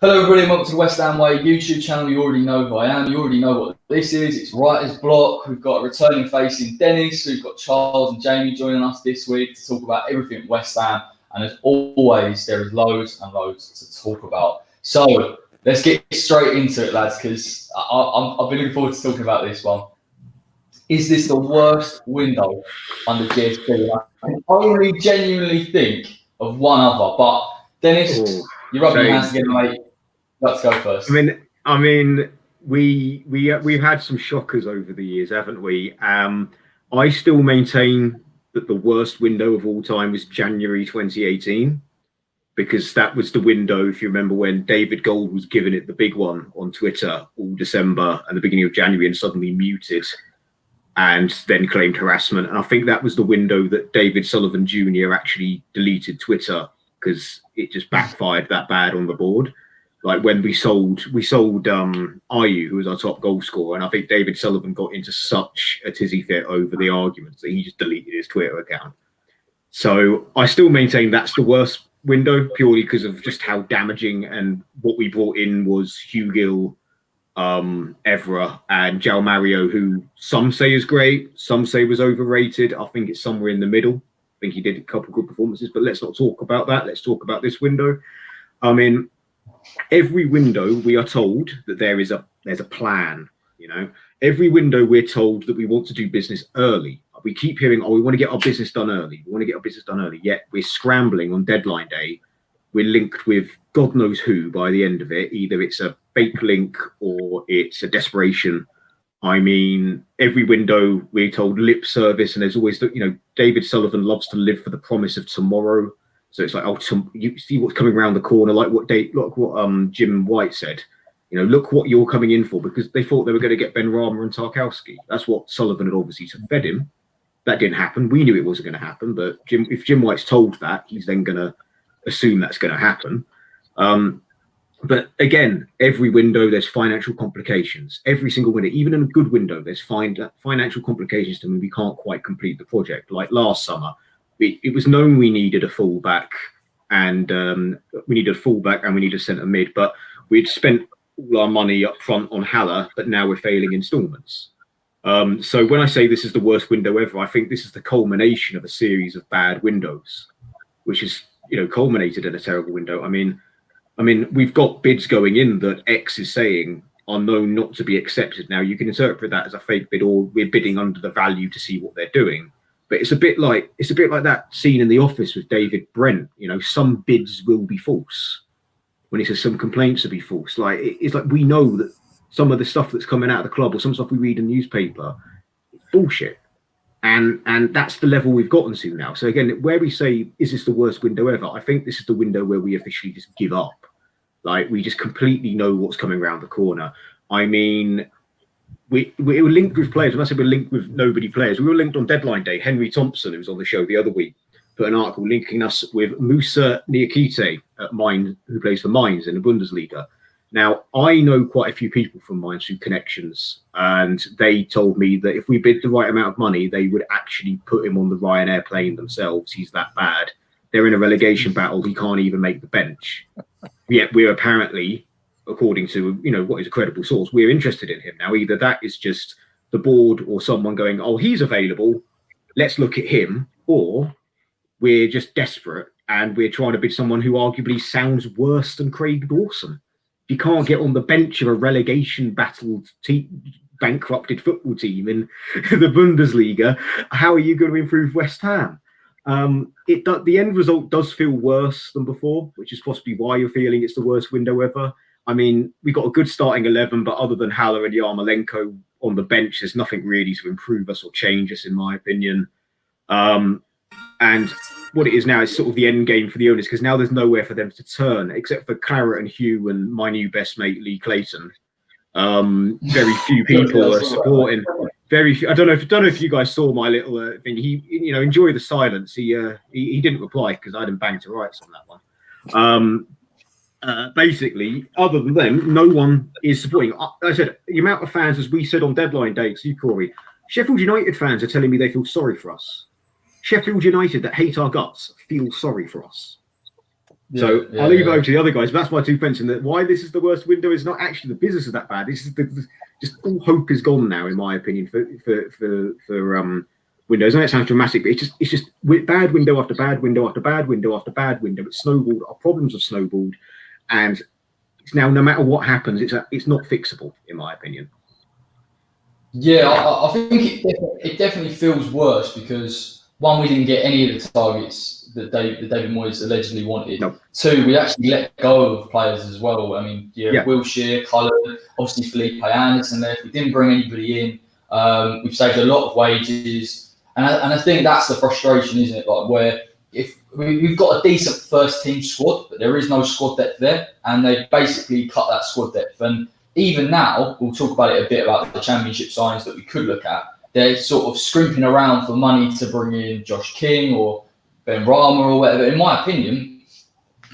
Hello everybody, welcome to the West Ham Way YouTube channel. You already know who I am, you already know what this is. It's Writer's Block. We've got a returning face in Dennis. We've got Charles and Jamie joining us this week to talk about everything West Ham. And as always, there is loads and loads to talk about. So let's get straight into it, lads, because I've been looking forward to talking about this one. Is this the worst window under GSB? I can only genuinely think of one other, but Dennis, you're rubbing your hands together, mate. Let's go first. I mean, we've had some shockers over the years, haven't we? I still maintain that the worst window of all time was January 2018, because that was the window, if you remember, when David Gold was giving it the big one on Twitter all December and the beginning of January, and suddenly muted and then claimed harassment. And I think that was the window that David Sullivan Jr. actually deleted Twitter because it just backfired that bad on the board. Like when we sold Ayew, who was our top goal scorer, and I think David Sullivan got into such a tizzy fit over the arguments that he just deleted his Twitter account. So I still maintain that's the worst window, purely because of just how damaging, and what we brought in was Hugill, Evra and João Mario, who some say is great, some say was overrated. I think it's somewhere in the middle. I think he did a couple of good performances, but let's not talk about that. Let's talk about this window. I mean, every window we are told that there's a plan. You know, every window we're told that we want to do business early. We keep hearing, we want to get our business done early. We want to get our business done early. Yet we're scrambling on deadline day. We're linked with God knows who by the end of it. Either it's a fake link or it's a desperation. I mean, every window we're told lip service, and there's always, David Sullivan loves to live for the promise of tomorrow. So it's like, you see what's coming around the corner, like what Jim White said. Look what you're coming in for, because they thought they were going to get Ben Rama and Tarkowski. That's what Sullivan had obviously fed him. That didn't happen. We knew it wasn't going to happen, but if Jim White's told that, he's then going to assume that's going to happen. But again, every window there's financial complications. Every single window, even in a good window, there's financial complications to mean we can't quite complete the project. Like last summer, it was known we needed a fullback, and we needed a centre mid, but we'd spent all our money up front on Haller, but now we're failing instalments. So when I say this is the worst window ever, I think this is the culmination of a series of bad windows, which is culminated in a terrible window. I mean, we've got bids going in that X is saying are known not to be accepted. Now you can interpret that as a fake bid, or we're bidding under the value to see what they're doing. But it's a bit like that scene in The Office with David Brent. Some bids will be false. When he says some complaints will be false, it's like we know that some of the stuff that's coming out of the club or some stuff we read in the newspaper, it's bullshit. And that's the level we've gotten to now. So again, where we say, is this the worst window ever? I think this is the window where we officially just give up. Like, we just completely know what's coming around the corner. I mean, we were linked with players. When I say we're linked with nobody players, we were linked on deadline day. Henry Thompson, who was on the show the other week, put an article linking us with Musa Niakite at Mainz, who plays for Mainz in the Bundesliga. Now, I know quite a few people from Mainz through connections, and they told me that if we bid the right amount of money, they would actually put him on the Ryanair plane themselves. He's that bad. They're in a relegation battle. He can't even make the bench. Yet we're apparently, according to what is a credible source, we're interested in him. Now, either that is just the board or someone going, he's available, let's look at him, or we're just desperate and we're trying to bid someone who arguably sounds worse than Craig Dawson. If you can't get on the bench of a relegation battled bankrupted football team in the Bundesliga, how are you going to improve West Ham? The end result does feel worse than before, which is possibly why you're feeling it's the worst window ever. I mean, we got a good starting 11, but other than Haller and Yarmolenko on the bench, there's nothing really to improve us or change us, in my opinion. And what it is now is sort of the end game for the owners, because now there's nowhere for them to turn except for Claret and Hugh and my new best mate Lee Clayton. Very few people are supporting. Very few. I don't know if you guys saw my little thing. He, enjoy the silence. He didn't reply because I didn't bang to rights on that one. Basically, other than them, no one is supporting. I said the amount of fans, as we said on deadline day, to you, Corey, Sheffield United fans are telling me they feel sorry for us. Sheffield United that hate our guts feel sorry for us. So I'll leave it over to the other guys. But that's my 2 pence. And that why this is the worst window is not actually the business is that bad. This is just all hope is gone now, in my opinion, for windows. I know it sounds dramatic, but it's just bad window after bad window after bad window after bad window. It's snowballed. Our problems have snowballed, and it's now no matter what happens, it's not fixable, in my opinion. Yeah, I think it definitely feels worse because one, we didn't get any of the targets that David Moyes allegedly wanted. No. Two, we actually let go of players as well. I mean, Wilshere, Cullen, obviously Felipe Anderson left. We didn't bring anybody in. We've saved a lot of wages, and I think that's the frustration, isn't it? Like where if we've got a decent first team squad, but there is no squad depth there, and they basically cut that squad depth. And even now, we'll talk about it a bit about the championship signs that we could look at. They're sort of scrimping around for money to bring in Josh King or Ben Rama or whatever. In my opinion,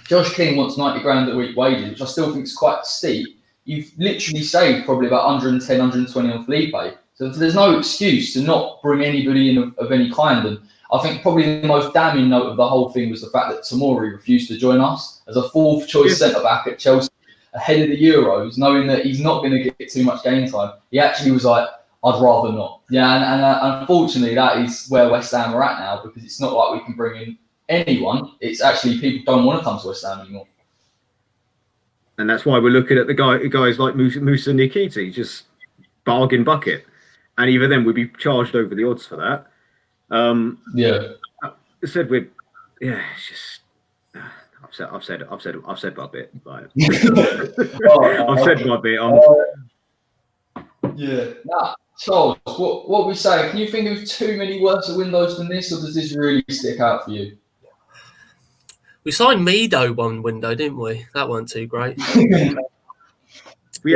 Josh King wants 90 grand a week wages, which I still think is quite steep. You've literally saved probably about 110, 120 on Felipe. So there's no excuse to not bring anybody in of any kind. And I think probably the most damning note of the whole thing was the fact that Tomori refused to join us as a fourth choice centre-back at Chelsea ahead of the Euros, knowing that he's not going to get too much game time. He actually was like, I'd rather not. Yeah, and unfortunately, that is where West Ham are at now, because it's not like we can bring in anyone. It's actually people don't want to come to West Ham anymore. And that's why we're looking at the guys like Musa Nikiti, just bargain bucket. And even then, we'd be charged over the odds for that. I said it's just. I've said my bit. Like, I've said my bit. Charles, what we say? Can you think of too many worse windows than this, or does this really stick out for you? We signed Mido one window, didn't we? That weren't too great. We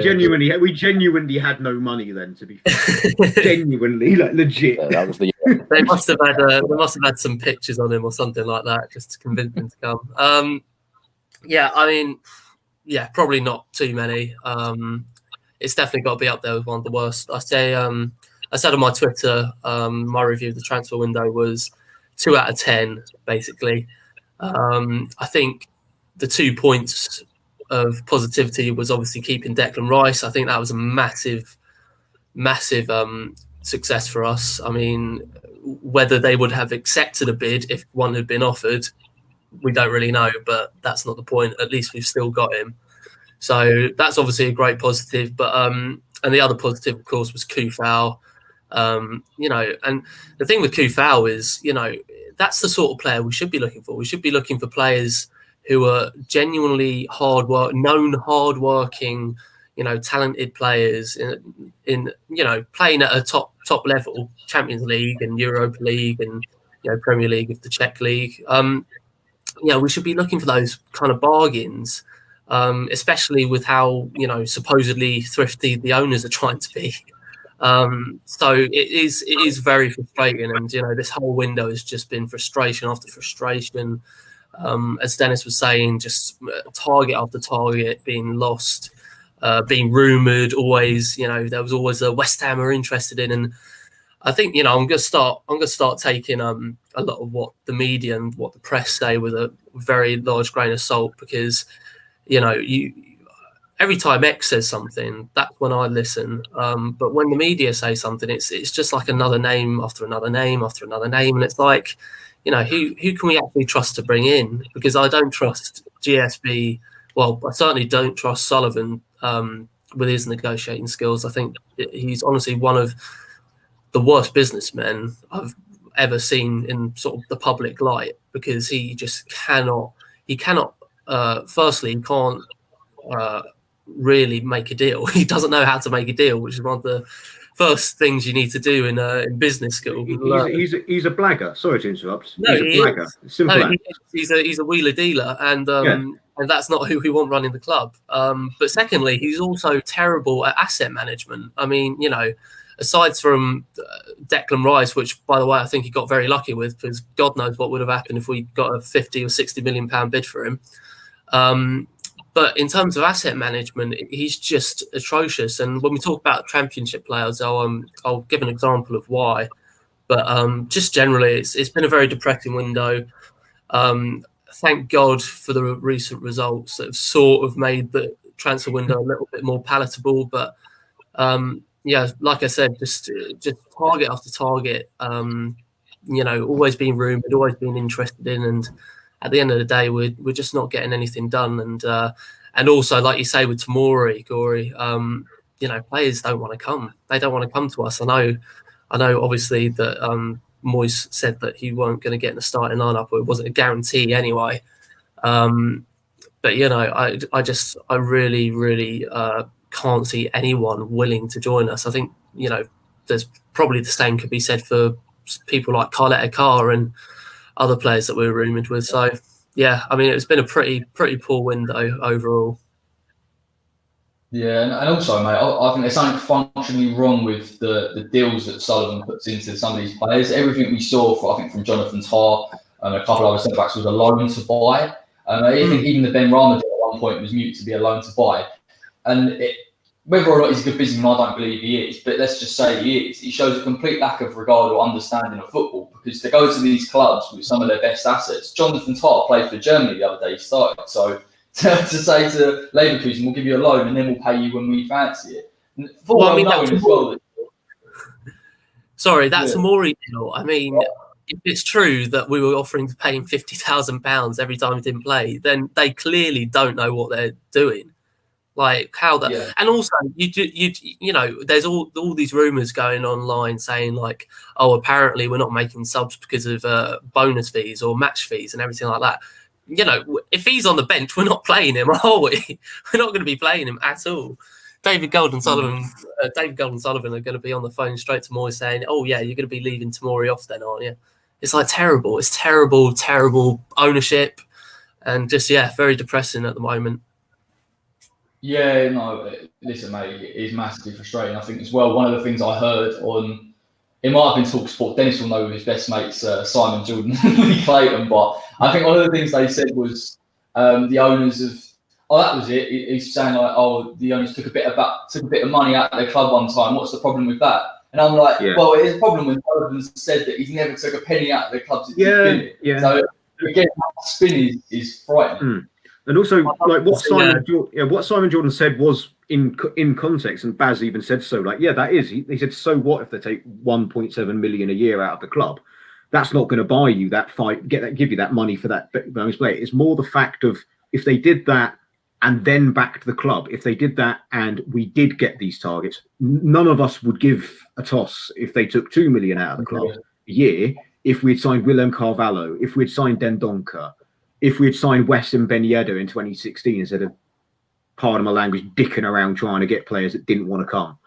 genuinely had no money then, to be fair. Genuinely, like legit. Yeah, that was the. They must have had some pictures on him or something like that just to convince him to come. I mean, probably not too many. It's definitely got to be up there with one of the worst. I said on my Twitter, my review of the transfer window was 2 out of 10, basically. I think the 2 points of positivity was obviously keeping Declan Rice. I think that was a massive success for us. I mean, whether they would have accepted a bid if one had been offered, we don't really know, but that's not the point. At least we've still got him. So that's obviously a great positive. But and the other positive, of course, was Kufau. And the thing with Kufau is, that's the sort of player we should be looking for. We should be looking for players who are genuinely hardworking, talented players in playing at a top level, Champions League and Europa League and Premier League of the Czech League. We should be looking for those kind of bargains, especially with how supposedly thrifty the owners are trying to be. So it is very frustrating, and this whole window has just been frustration after frustration. As Dennis was saying, just target after target being lost, being rumoured. Always, there was always a West Ham are interested in, and I think I'm gonna start taking a lot of what the media and what the press say with a very large grain of salt, because every time X says something, that's when I listen. But when the media say something, it's just like another name after another name after another name, and it's like, who can we actually trust to bring in? Because I don't trust GSB. Well, I certainly don't trust Sullivan with his negotiating skills. I think he's honestly one of the worst businessmen I've ever seen in sort of the public light, because he just cannot. Firstly, he can't really make a deal. He doesn't know how to make a deal, which is one of the first things you need to do in business school. He's a blagger. Sorry to interrupt. No, he's a blagger. Simple. He's a wheeler dealer, and that's not who we want running the club. But secondly, he's also terrible at asset management. I mean, aside from Declan Rice, which, by the way, I think he got very lucky with, because God knows what would have happened if we got a 50 or 60 million pound bid for him. But in terms of asset management, he's just atrocious. And when we talk about championship players, I'll give an example of why. But just generally, it's been a very depressing window. thank God for the recent results that have sort of made the transfer window a little bit more palatable. But yeah, like I said, just target after target. Always being rumoured, always being interested in, and at the end of the day, we're just not getting anything done. And also, like you say, with Tomori, Gory, players don't want to come. They don't want to come to us. I know. Obviously, that Moyes said that he weren't going to get in the starting lineup, or it wasn't a guarantee anyway. But I really, really can't see anyone willing to join us. I think there's probably the same could be said for people like Carletta Carr and other players that we were rumoured with. So yeah, I mean, it's been a pretty poor window overall. Yeah, and also, mate, I think there's something functionally wrong with the deals that Sullivan puts into some of these players. Everything we saw, from Jonathan Tarr and a couple of other centre backs was a loan to buy. I think even the Ben Rama deal at one point was muted to be a loan to buy. And whether or not he's a good businessman, I don't believe he is. But let's just say he is. He shows a complete lack of regard or understanding of football, because to go to these clubs with some of their best assets. Jonathan Tarr played for Germany the other day. He started, so. To say to Leverkusen, we'll give you a loan and then we'll pay you when we fancy it. Sorry, that's a Tomori deal. I mean, if it's true that we were offering to pay him £50,000 every time he didn't play, then they clearly don't know what they're doing. Like how that, and also there's all these rumours going online saying like, oh, apparently we're not making subs because of bonus fees or match fees and everything like that. If he's on the bench, we're not playing him, are we? We're not going to be playing him at all. David Gold and Sullivan are going to be on the phone straight to Moyes saying, "Oh yeah, you're going to be leaving Tomori off then, aren't you?" It's like terrible. It's terrible ownership, and just very depressing at the moment. Yeah, no, listen, mate, it is massively frustrating. I think as well, one of the things I heard on. It might have been TalkSport. Dennis will know his best mates, Simon Jordan and Lee Clayton. But I think one of the things they said was the owners of. Oh, that was it. He's saying like, oh, the owners took a bit of money out of their club one time. What's the problem with that? And I'm like, well, it is a problem when Sullivan said that he's never took a penny out of the club since he's been it. Yeah. So again, that spin is frightening. And also, like what Simon Jordan said was in context, and Baz even said so. Like, yeah, that is. He said, so what if they take 1.7 million a year out of the club? That's not going to buy you that give you that money for that bonus play. It's more the fact of if they did that and then backed the club. If they did that and we did get these targets, none of us would give a toss if they took 2 million out of the club a year. If we'd signed Willem Carvalho, if we'd signed Dendoncker, if we had signed Weston Ben Yedder in 2016 instead of, pardon my language, dicking around trying to get players that didn't want to come,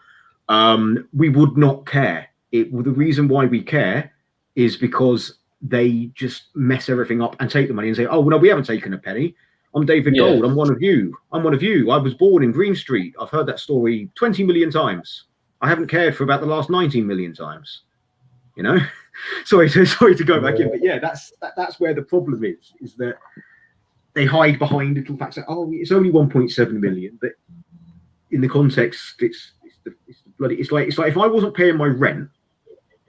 we would not care. The reason why we care is because they just mess everything up and take the money and say, oh, well, no, we haven't taken a penny. I'm David Gold. I'm one of you. I was born in Green Street. I've heard that story 20 million times. I haven't cared for about the last 19 million times. Sorry to go back in, but that's where the problem is that they hide behind little facts. Oh, it's only 1.7 million, but in the context, it's like if I wasn't paying my rent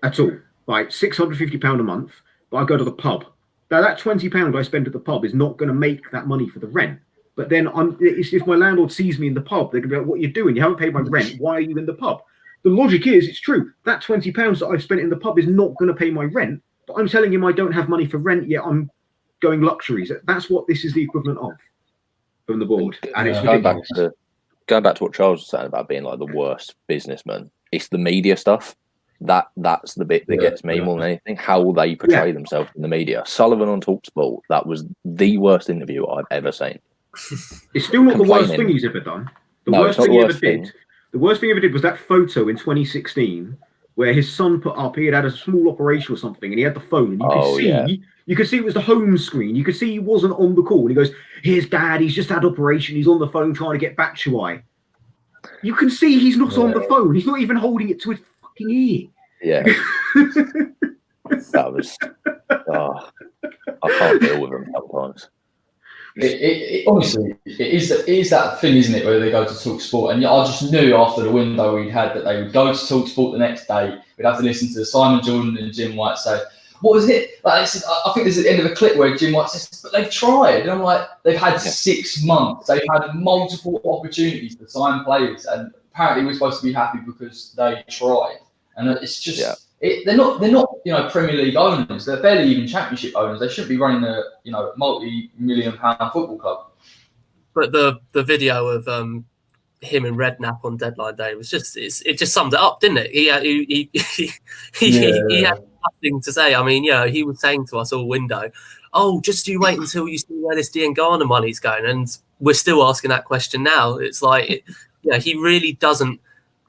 at all, like £650 a month, but I go to the pub. Now that £20 I spend at the pub is not going to make that money for the rent. But then if my landlord sees me in the pub, they're going to be like, "What are you doing? You haven't paid my rent. Why are you in the pub?" The logic is, it's true. That £20 that I've spent in the pub is not going to pay my rent. But I'm telling him I don't have money for rent, yet I'm going luxuries. That's what this is the equivalent of from the board. And it's going back to what Charles was saying about being like the worst businessman. It's the media stuff. That's the bit that gets me more than anything. How they portray themselves in the media. Sullivan on TalkSport, that was the worst interview I've ever seen. It's still not the worst thing he's ever done. The worst thing he ever did was that photo in 2016 where his son put up, he had a small operation or something, and he had the phone, and you could see it was the home screen. You could see he wasn't on the call. And he goes, "Here's Dad. He's just had operation. He's on the phone trying to get Batshuayi." You can see he's not on the phone. He's not even holding it to his fucking ear. Yeah. That was. I can't deal with him sometimes. Honestly, it is that thing, isn't it, where they go to TalkSport, and I just knew after the window we'd had that they would go to TalkSport the next day. We'd have to listen to Simon Jordan and Jim White say, what was it? Like, I think this is the end of a clip where Jim White says, but they've tried. And I'm like, they've had 6 months. They've had multiple opportunities to sign players. And apparently we're supposed to be happy because they tried. And it's just, they're not, Premier League owners. They're barely even Championship owners. They shouldn't be running a, multi-million-pound football club. But the video of him and Redknapp on deadline day was it just summed it up, didn't it? He had nothing to say. I mean, he was saying to us all window, "Oh, just you wait until you see where this Diangana money's going," and we're still asking that question now. It's like, he really doesn't,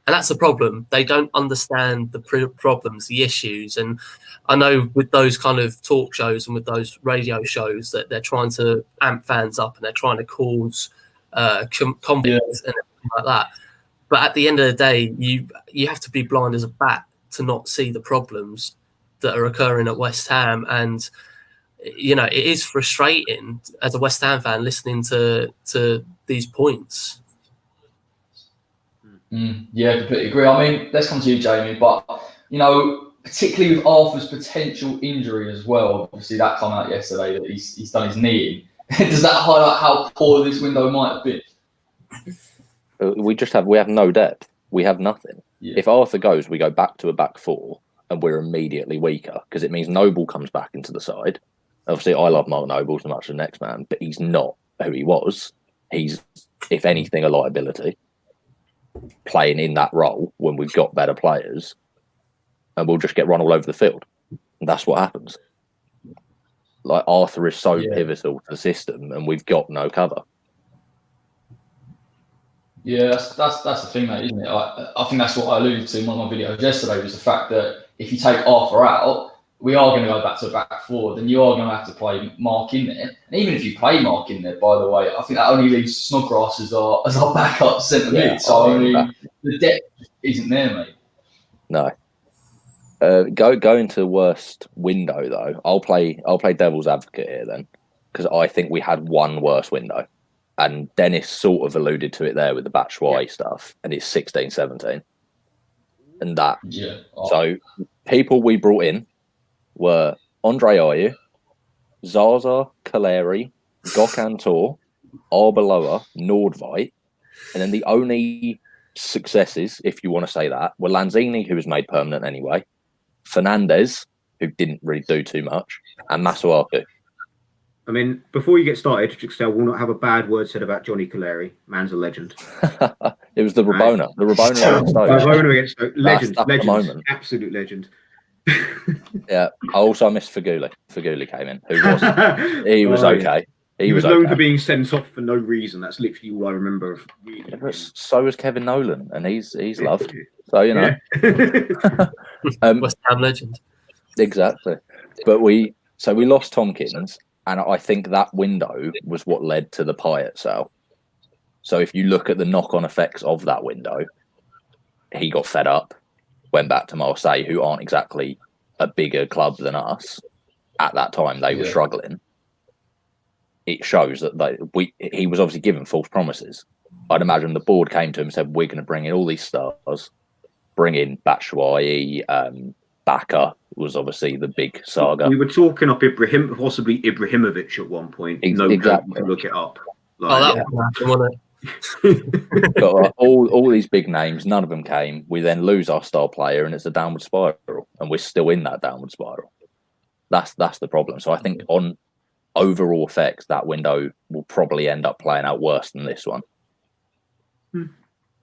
and that's the problem. They don't understand the problems, the issues, and I know with those kind of talk shows and with those radio shows that they're trying to amp fans up and they're trying to cause confidence and everything like that. But at the end of the day, you have to be blind as a bat to not see the problems that are occurring at West Ham. And, it is frustrating as a West Ham fan listening to these points. Yeah, completely agree. I mean, let's come to you, Jamie. But, particularly with Arthur's potential injury as well, obviously that came out yesterday that he's done his knee in. Does that highlight how poor this window might have been? We have no depth. We have nothing. Yeah. If Arthur goes, we go back to a back four and we're immediately weaker because it means Noble comes back into the side. Obviously, I love Mark Noble as much as the next man, but he's not who he was. He's, if anything, a liability playing in that role when we've got better players, and we'll just get run all over the field. And that's what happens. Like, Arthur is so pivotal to the system, and we've got no cover. Yeah, that's the thing, mate, isn't it? I think that's what I alluded to in one of my videos yesterday, was the fact that if you take Arthur out, we are going to go back to a back four. Then you are going to have to play Mark in there. And even if you play Mark in there, by the way, I think that only leaves Snodgrass as our backup centre mid. So I mean, the depth isn't there, mate. No. Go into the worst window though. I'll play devil's advocate here then, because I think we had one worse window, and Dennis sort of alluded to it there with the Batshuayi stuff, and it's 16-17, and that. Yeah. So people we brought in were Andre Ayew, Zaza, Kaleri, Gokhan Tor, Arbeloa, Nordveit, and then the only successes, if you want to say that, were Lanzini, who was made permanent anyway, Fernandez, who didn't really do too much, and Masuaku. I mean, before you get started, Juxtel will not have a bad word said about Johnny Kaleri. Man's a legend. It was the Rabona. The Rabona against Stoke. Rabona against Stoke. Legend. That's legend. Absolute legend. Yeah. I also missed Faguli. Faguli came in. He was okay. He was known for being sent off for no reason. That's literally all I remember of reading. Yeah, so was Kevin Nolan, and he's loved. So, West Ham legend. Exactly. But we lost Tompkins, and I think that window was what led to the Pyatt sale. So if you look at the knock-on effects of that window, he got fed up, went back to Marseille, who aren't exactly a bigger club than us. At that time, they were struggling. It shows that he was obviously given false promises. I'd imagine the board came to him and said, we're going to bring in all these stars, bring in Batshuayi, Baka was obviously the big saga. We were talking up possibly Ibrahimovic at one point. Exactly. Look it up. Got all these big names, none of them came. We then lose our star player, and it's a downward spiral, and we're still in that downward spiral. That's the problem. So I think on overall effects, that window will probably end up playing out worse than this one.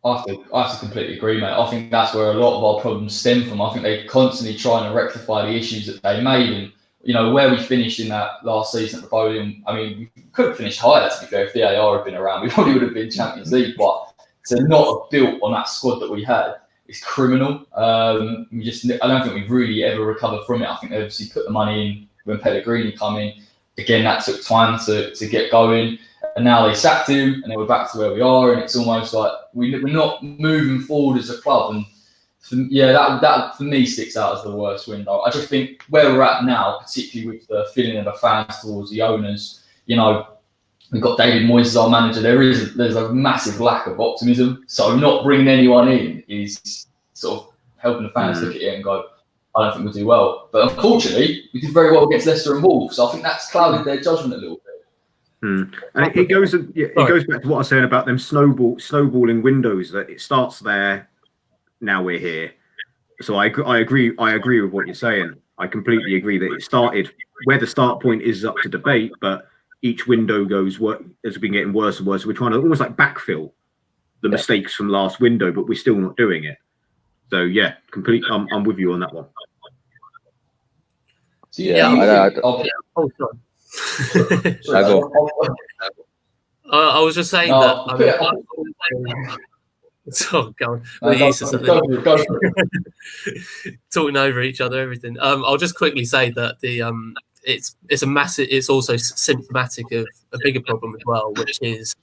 I have to completely agree, mate. I think that's where a lot of our problems stem from. I think they're constantly trying to rectify the issues that they made. And, where we finished in that last season at the podium, I mean, we could have finished higher, to be fair. If the AR had been around, we probably would have been Champions League. But to not have built on that squad that we had is criminal. I don't think we've really ever recovered from it. I think they obviously put the money in when Pellegrini come in. Again, that took time to get going. And now they sacked him, and then we're back to where we are. And it's almost like we're not moving forward as a club. And that for me sticks out as the worst window. I just think where we're at now, particularly with the feeling of the fans towards the owners, we've got David Moyes as our manager. There's a massive lack of optimism. So not bringing anyone in is sort of helping the fans look at it and go, I don't think we'll do well. But unfortunately, we did very well against Leicester and Wolves. So I think that's clouded their judgment a little bit. And it goes back to what I was saying about them snowballing windows. That it starts there. Now we're here. So I agree with what you're saying. I completely agree that it started where the start point is up to debate, but each window has been getting worse and worse. We're trying to almost like backfill the mistakes from last window, but we're still not doing it. So yeah, I'm with you on that one. So, I was just saying that. Oh God! Talking over each other, everything. I'll just quickly say that it's a massive. It's also symptomatic of a bigger problem as well, which is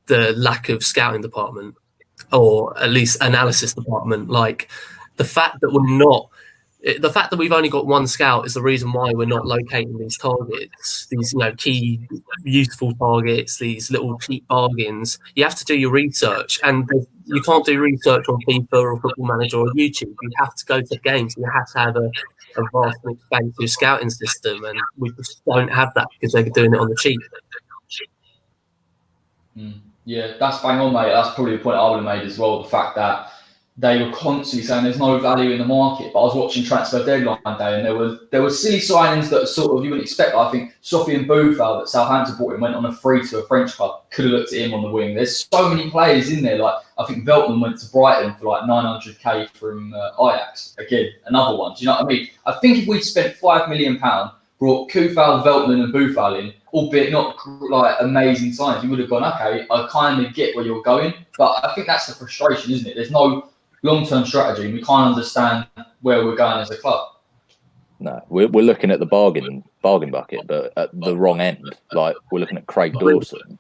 the lack of scouting department, or at least analysis department. Like the fact that we've only got one scout is the reason why we're not locating these targets, these key useful targets, these little cheap bargains. You have to do your research, and you can't do research on FIFA or Football Manager or YouTube. You have to go to the games. You have to have a vast and expansive scouting system, and we just don't have that because they're doing it on the cheap. Yeah, that's bang on, mate. That's probably the point I would have made as well. The fact that they were constantly saying there's no value in the market. But I was watching transfer deadline day, and there were silly signings that sort of you wouldn't expect. I think Sofiane Boufal that Southampton bought him went on a free to a French club. Could have looked at him on the wing. There's so many players in there. Like I think Veltman went to Brighton for like 900k from Ajax. Again, another one. Do you know what I mean? I think if we'd spent £5 million, brought Koufal, Veltman, and Boufal in, albeit not like amazing signings, you would have gone, okay, I kind of get where you're going. But I think that's the frustration, isn't it? There's no long-term strategy, and we can't understand where we're going as a club. No, we're looking at the bargain bucket, but at the wrong end. Like we're looking at Craig Dawson.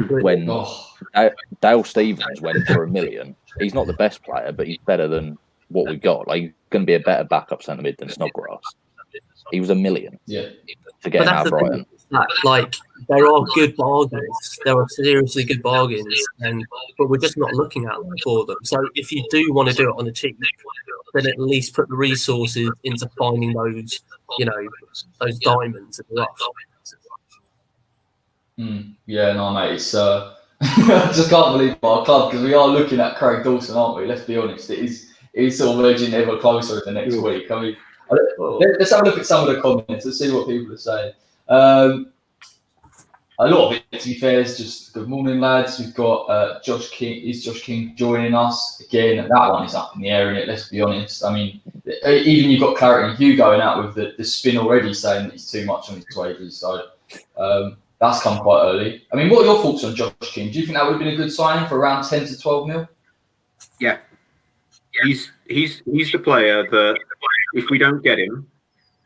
When Dale Stevens went for $1 million, he's not the best player, but he's better than what we've got. Like he's going to be a better backup centre mid than Snodgrass. He was $1 million to get him out of Brighton. Like there are good bargains. There are seriously good bargains, but we're just not looking at them for them. So if you do want to do it on the cheap, then at least put the resources into finding those, those diamonds in the rough. Yeah, no, mate. It's I just can't believe our club, because we are looking at Craig Dawson, aren't we? Let's be honest. It is sort of edging ever closer in the next week. I mean, let's have a look at some of the comments. Let's see what people are saying. A lot of it, to be fair, is just good morning, lads. We've got Josh King. Is Josh King joining us again? That one is up in the air, isn't it? Let's be honest. I mean, even you've got Clarity and Hugh going out with the spin already, saying that he's too much on his wages. So that's come quite early. I mean, what are your thoughts on Josh King? Do you think that would have been a good signing for around 10 to 12 mil? Yeah, he's the player that if we don't get him,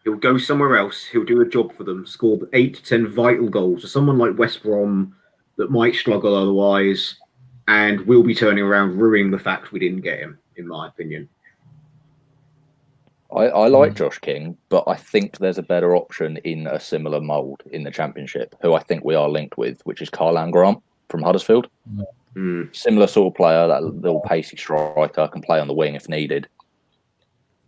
he'll go somewhere else. He'll do a job for them, score 8 to 10 vital goals. So someone like West Brom that might struggle otherwise, and will be turning around, ruining the fact we didn't get him, in my opinion. I like Josh King, but I think there's a better option in a similar mould in the Championship, who I think we are linked with, which is Karlan Grant from Huddersfield. Similar sort of player, that little pacey striker, can play on the wing if needed.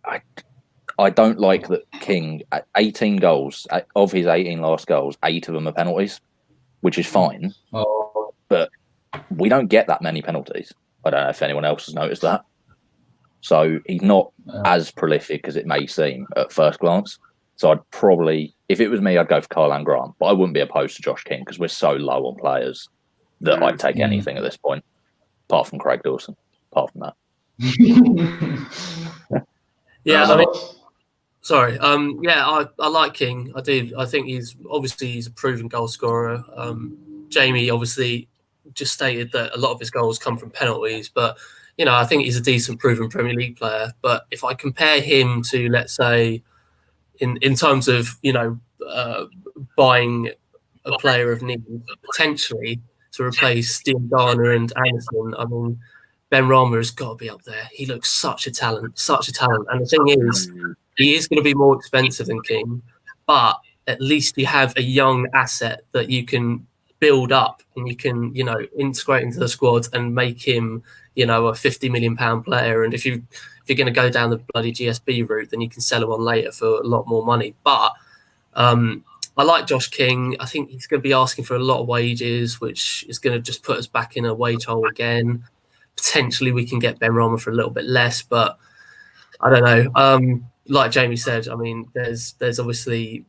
I don't like that King, 18 goals, of his 18 last goals, 8 of them are penalties, which is fine. But we don't get that many penalties. I don't know if anyone else has noticed that. So he's not as prolific as it may seem at first glance. So I'd probably, if it was me, I'd go for Karlan Grant. But I wouldn't be opposed to Josh King because we're so low on players that I'd take anything at this point, apart from Craig Dawson. Apart from that. Yeah, I mean, sorry. I like King. I do. I think he's a proven goal scorer. Jamie obviously just stated that a lot of his goals come from penalties, but I think he's a decent, proven Premier League player. But if I compare him to, let's say, in terms of buying a player of need potentially to replace Dean Garner and Anderson, I mean, Ben Rama has got to be up there. He looks such a talent. And the thing is, he is going to be more expensive than King, but at least you have a young asset that you can build up and you can, integrate into the squad and make him, a £50 million player. And if you if you're going to go down the bloody GSB route, then you can sell him on later for a lot more money. But I like Josh King. I think he's going to be asking for a lot of wages, which is going to just put us back in a wage hole again. Potentially we can get Benrahma for a little bit less, but I don't know. Like Jamie said, I mean, there's obviously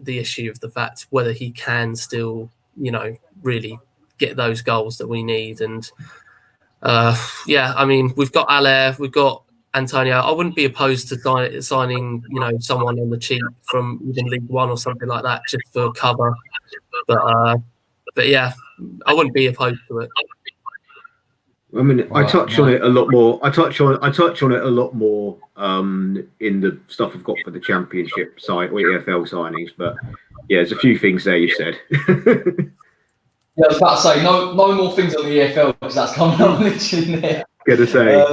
the issue of the fact whether he can still, really get those goals that we need. And I mean, we've got Allaire, we've got Antonio. I wouldn't be opposed to signing, someone on the cheap from even League One or something like that, just for cover. But yeah, I wouldn't be opposed to it. I mean, I touch on it a lot more. I touch on it a lot more in the stuff I've got for the Championship side or EFL signings. But yeah, there's a few things there you said. Yeah, I was about to say no more things on the EFL because that's coming up literally there. Gonna say.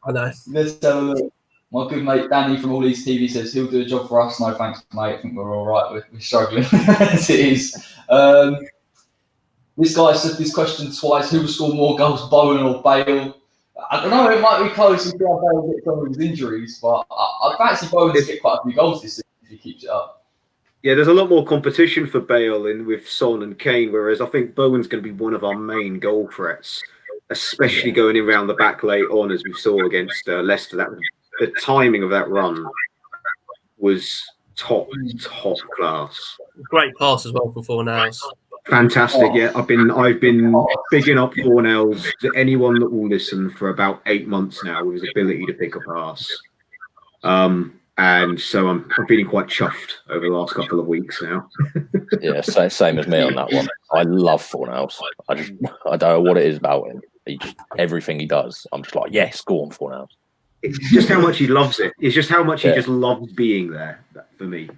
I know. Let's have a look. My good mate Danny from All These TV says he'll do a job for us. No thanks, mate. I think we're all right. We're struggling as it is. This guy said this question twice. Who will score more goals, Bowen or Bale? I don't know. It might be close if Bale gets some of his injuries, but I fancy Bowen to get quite a few goals this season if he keeps it up. Yeah, there's a lot more competition for Bale with Son and Kane, whereas I think Bowen's going to be one of our main goal threats, especially going in around the back late on, as we saw against Leicester. The timing of that run was top class. Great pass as well for Fornals. Fantastic, yeah. I've been bigging up Fornals to anyone that will listen for about 8 months now with his ability to pick a pass. And so I'm feeling quite chuffed over the last couple of weeks now. Yeah, same as me on that one. I love Fornals. I don't know what it is about him. Everything he does, I'm just like, yes, go on, Fornals. It's just how much he loves it. It's just how much he just loves being there for me.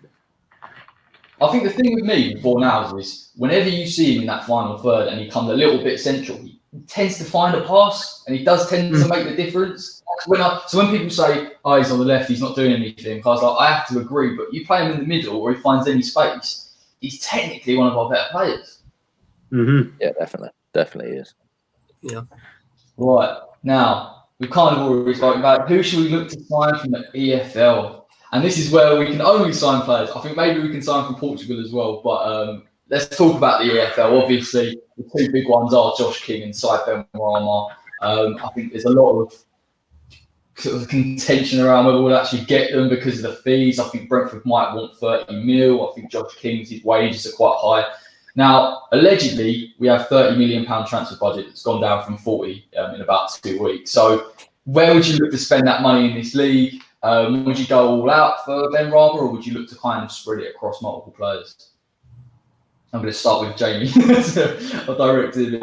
I think the thing with me with Fornals is whenever you see him in that final third and he comes a little bit central, he tends to find a pass and he does tend to make the difference. So when people say, oh, he's on the left, he's not doing anything, I was like, I have to agree, but you play him in the middle or he finds any space, he's technically one of our better players. Mm-hmm. Yeah, definitely is. Yeah. Right, now, we've kind of already spoken about who should we look to sign from the EFL? And this is where we can only sign players. I think maybe we can sign from Portugal as well, but let's talk about the EFL. Obviously, the two big ones are Josh King and Said Benrahma. I think there's a lot of sort of contention around whether we'll actually get them because of the fees. I think Brentford might want 30 mil. I think Josh King's his wages are quite high. Now, allegedly, we have £30 million transfer budget that's gone down from 40 in about 2 weeks. So where would you look to spend that money in this league? Would you go all out for Benrahma or would you look to kind of spread it across multiple players? I'm going to start with Jamie. I'll direct it.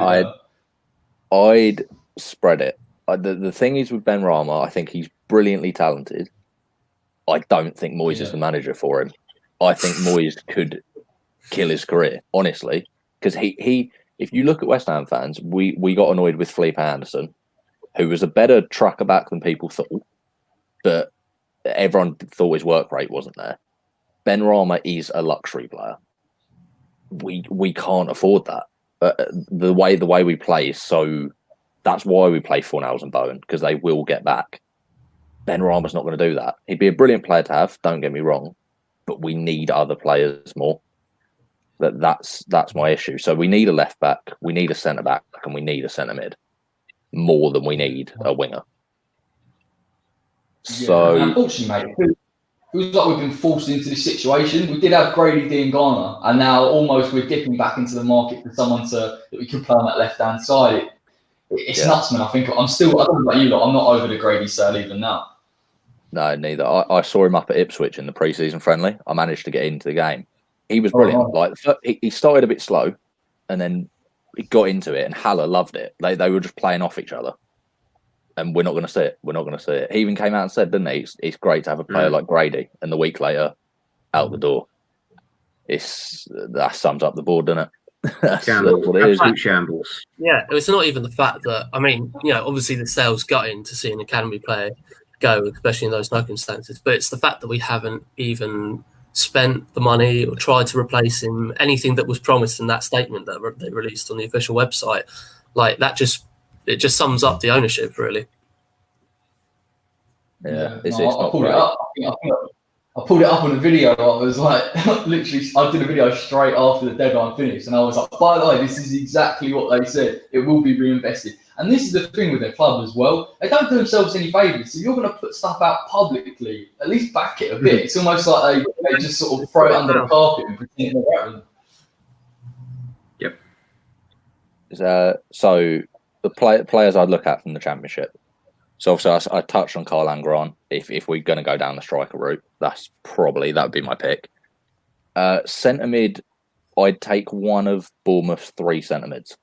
I'd spread it. The thing is with Benrahma, I think he's brilliantly talented. I don't think Moyes is the manager for him. I think Moyes could kill his career, honestly. Because he, if you look at West Ham fans, we got annoyed with Felipe Anderson, who was a better tracker back than people thought, but everyone thought his work rate wasn't there. Benrahma is a luxury player. We can't afford that. The way we play is so. That's why we play Fornals and Bowen, because they will get back. Benrahma's not going to do that. He'd be a brilliant player to have, don't get me wrong, but we need other players more. That's my issue. So we need a left back, we need a centre back, and we need a centre mid more than we need a winger. So unfortunately, mate, it feels like we've been forced into this situation. We did have Grady Diangana, and now almost we're dipping back into the market for someone that we could play on that left hand side. It's nuts, man. I think I don't know about you lot. I'm not over the Grady sale even now. No, neither. I saw him up at Ipswich in the pre-season friendly. I managed to get into the game. He was brilliant. Like he started a bit slow, and then he got into it, and Haller loved it. They were just playing off each other, and we're not going to see it. We're not going to see it. He even came out and said, didn't he? It's great to have a player like Grady, and the week later, out the door. That sums up the board, doesn't it? That's what it is. Absolute shambles. Yeah, it's not even the fact that, I mean, obviously the sale's gutting to see an academy player go, especially in those circumstances, but it's the fact that we haven't even spent the money or tried to replace him, anything that was promised in that statement that they released on the official website. Like that just sums up the ownership, really. It's I not pulled great. it up. I pulled it up on a video. I was like, literally, I did a video straight after the deadline finished, and I was like, by the way, this is exactly what they said. It will be reinvested. And this is the thing with their club as well. They don't do themselves any favours. So you're going to put stuff out publicly, at least back it a bit. It's almost like they just sort of throw it under the carpet and pretend they're out. Yep. So the players I'd look at from the Championship. So obviously I touched on Carl Angron. If we're going to go down the striker route, that would be my pick. Centre mid, I'd take one of Bournemouth's 3 centre mids.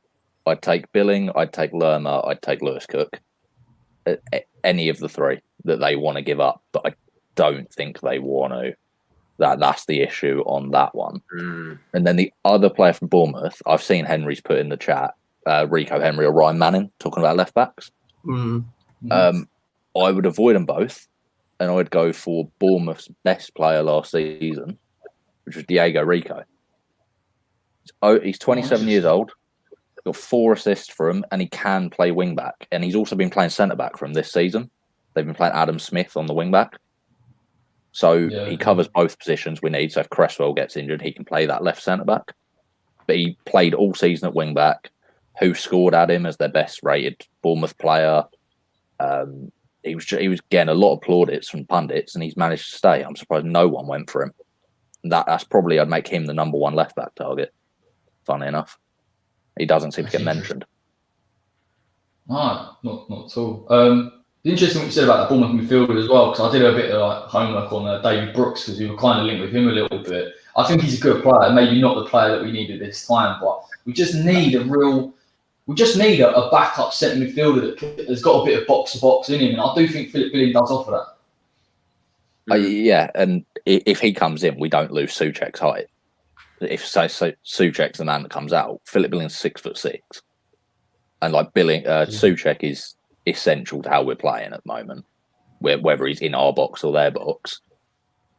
I'd take Billing, I'd take Lerma, I'd take Lewis Cook. Any of the 3 that they want to give up, but I don't think they want to. That's the issue on that one. And then the other player from Bournemouth, I've seen Henry's put in the chat, Rico Henry or Ryan Manning, talking about left backs. I would avoid them both, and I'd go for Bournemouth's best player last season, which was Diego Rico. He's 27 years old, got 4 assists for him, and he can play wing back. And he's also been playing centre back for him this season. They've been playing Adam Smith on the wing back. So he covers both positions we need. So if Cresswell gets injured, he can play that left centre back. But he played all season at wing back. Who scored at him as their best rated Bournemouth player? He was getting a lot of plaudits from pundits, and he's managed to stay. I'm surprised no one went for him. That's probably, I'd make him the number 1 left back target. Funny enough, he doesn't seem to get mentioned. No, not at all. It's interesting what you said about the Bournemouth midfielder as well, because I did a bit of homework on David Brooks, because we were kind of linked with him a little bit. I think he's a good player, maybe not the player that we needed this time, but we just need a backup centre midfielder that's got a bit of box to box in him, and I do think Philip Billing does offer that. Yeah, and if he comes in, we don't lose Souček's height. If Souček's the man that comes out, Philip Billing's 6'6", and Souček is essential to how we're playing at the moment, whether he's in our box or their box.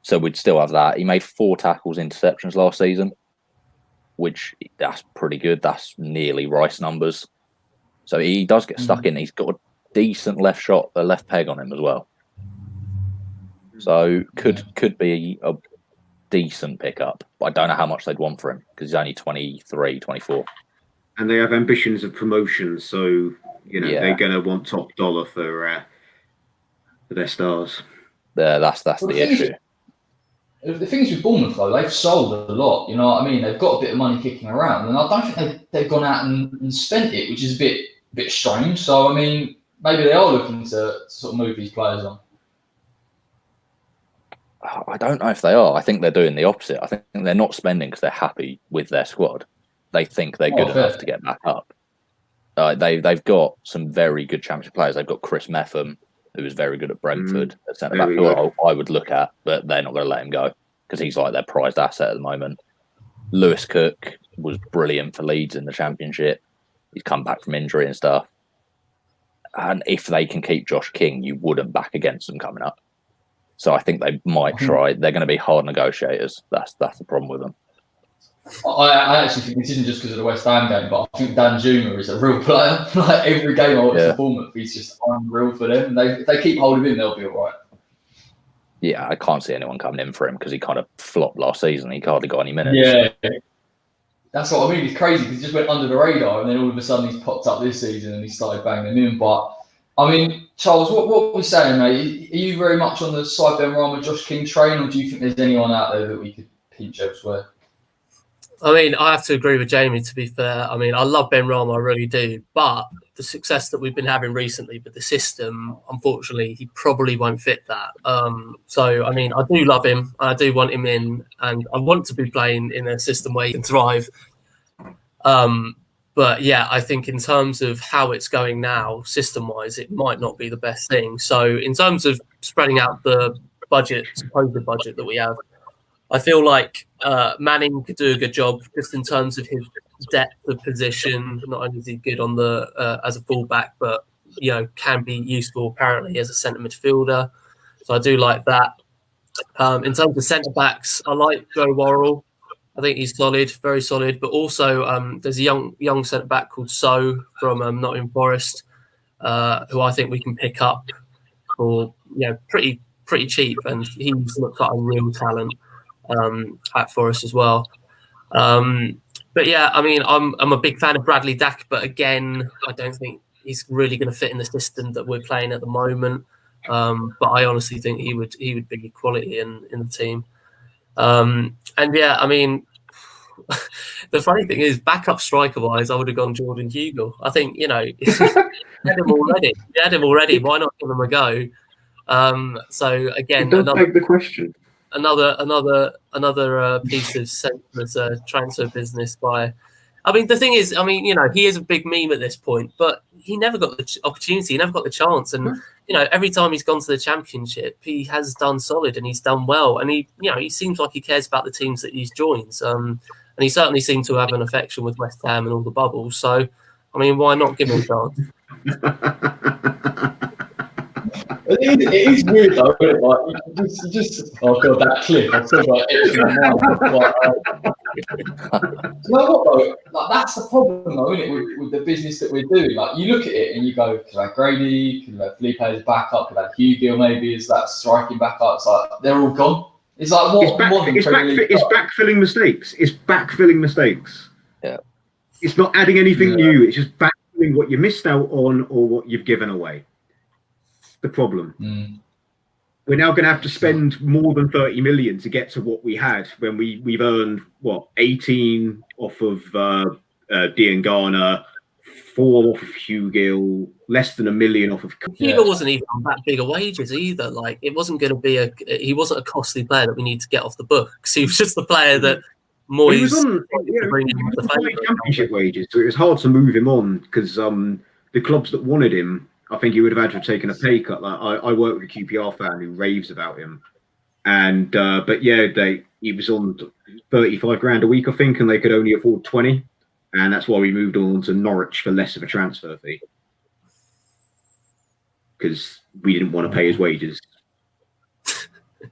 So we'd still have that. He made 4 tackles, interceptions last season, which that's pretty good. That's nearly Rice numbers. So he does get stuck in. He's got a decent left peg on him as well. So could be a decent pickup. But I don't know how much they'd want for him, because he's only 23, 24. And they have ambitions of promotion, so they're going to want top dollar for their stars. That's the issue. The thing is with Bournemouth, though, they've sold a lot. You know what I mean? They've got a bit of money kicking around, and I don't think they've gone out and spent it, which is a bit strange. So I mean, maybe they are looking to sort of move these players on. I don't know if they are. I think they're doing the opposite. I think they're not spending because they're happy with their squad. They think they're good enough to get back up. They've got some very good Championship players. They've got Chris Metham, who was very good at Brentford at centre back, who I would look at, but they're not going to let him go because he's like their prized asset at the moment. Lewis Cook was brilliant for Leeds in the Championship. He's come back from injury and stuff. And if they can keep Josh King, you wouldn't back against them coming up. So I think they might try. They're going to be hard negotiators. That's the problem with them. I actually think this isn't just because of the West Ham game, but I think Dan Juma is a real player. Like every game I watch for Bournemouth, he's just unreal for them. If they keep holding him, they'll be all right. Yeah, I can't see anyone coming in for him because he kind of flopped last season. He hardly got any minutes. Yeah, that's what I mean. It's crazy because he just went under the radar, and then all of a sudden he's popped up this season and he started banging them in. But I mean, Charles, what are we saying, mate? Are you very much on the Cy Benrahma, Josh King train, or do you think there's anyone out there that we could pinch elsewhere? I mean, I have to agree with Jamie, to be fair. I mean, I love Benrahma, I really do. But the success that we've been having recently with the system, unfortunately, he probably won't fit that. So, I mean, I do love him. I do want him in. And I want to be playing in a system where he can thrive. But, yeah, I think in terms of how it's going now, system-wise, it might not be the best thing. So, in terms of spreading out the supposed budget that we have, I feel like Manning could do a good job just in terms of his depth of position. Not only is he good on the as a fullback, but can be useful apparently as a centre midfielder. So I do like that. In terms of centre backs, I like Joe Worrell. I think he's solid, very solid. But also there's a young centre back called So from Nottingham Forest, who I think we can pick up for pretty cheap, and he's looked like a real talent at Forest as well. But yeah, I mean, I'm a big fan of Bradley Dack, but again, I don't think he's really going to fit in the system that we're playing at the moment. But I honestly think he would be quality in the team. And yeah, I mean, the funny thing is, backup striker wise, I would have gone Jordan Hugill. I think you had him already. You had him already. Why not give him a go? So again, It does beg the question. Another piece of senseless transfer business by. I mean, the thing is, he is a big meme at this point, but he never got the opportunity, he never got the chance, and every time he's gone to the Championship, he has done solid and he's done well, and he seems like he cares about the teams that he's joined, and he certainly seemed to have an affection with West Ham and all the bubbles. So, I mean, why not give him a chance? It is weird though, isn't it? Like, you just oh god, that clip, I've still got it in my mind. You know what though? Like, that's the problem though, isn't it, with the business that we're doing? Like, you look at it and you go, could I have Grady, could I have Felipe as backup, could I have Hugill maybe as that striking backup? It's like they're all gone. It's like what it's backfilling mistakes. It's backfilling mistakes. Yeah. It's not adding anything new. It's just backfilling what you missed out on or what you've given away. The problem. We're now going to have to spend more than 30 million to get to what we had when we've earned 18 off of Diangana, 4 off of Hugill, less than $1 million off of. Hugill wasn't even on that big of wages either. Like, it wasn't going to be he wasn't a costly player that we need to get off the books. He was just the player that Moyes. He was on high Championship wages, so it was hard to move him on because the clubs that wanted him, I think he would have had to have taken a pay cut. Like, I work with a QPR fan who raves about him, and but yeah, he was on 35 grand a week, I think, and they could only afford 20, and that's why we moved on to Norwich for less of a transfer fee because we didn't want to pay his wages.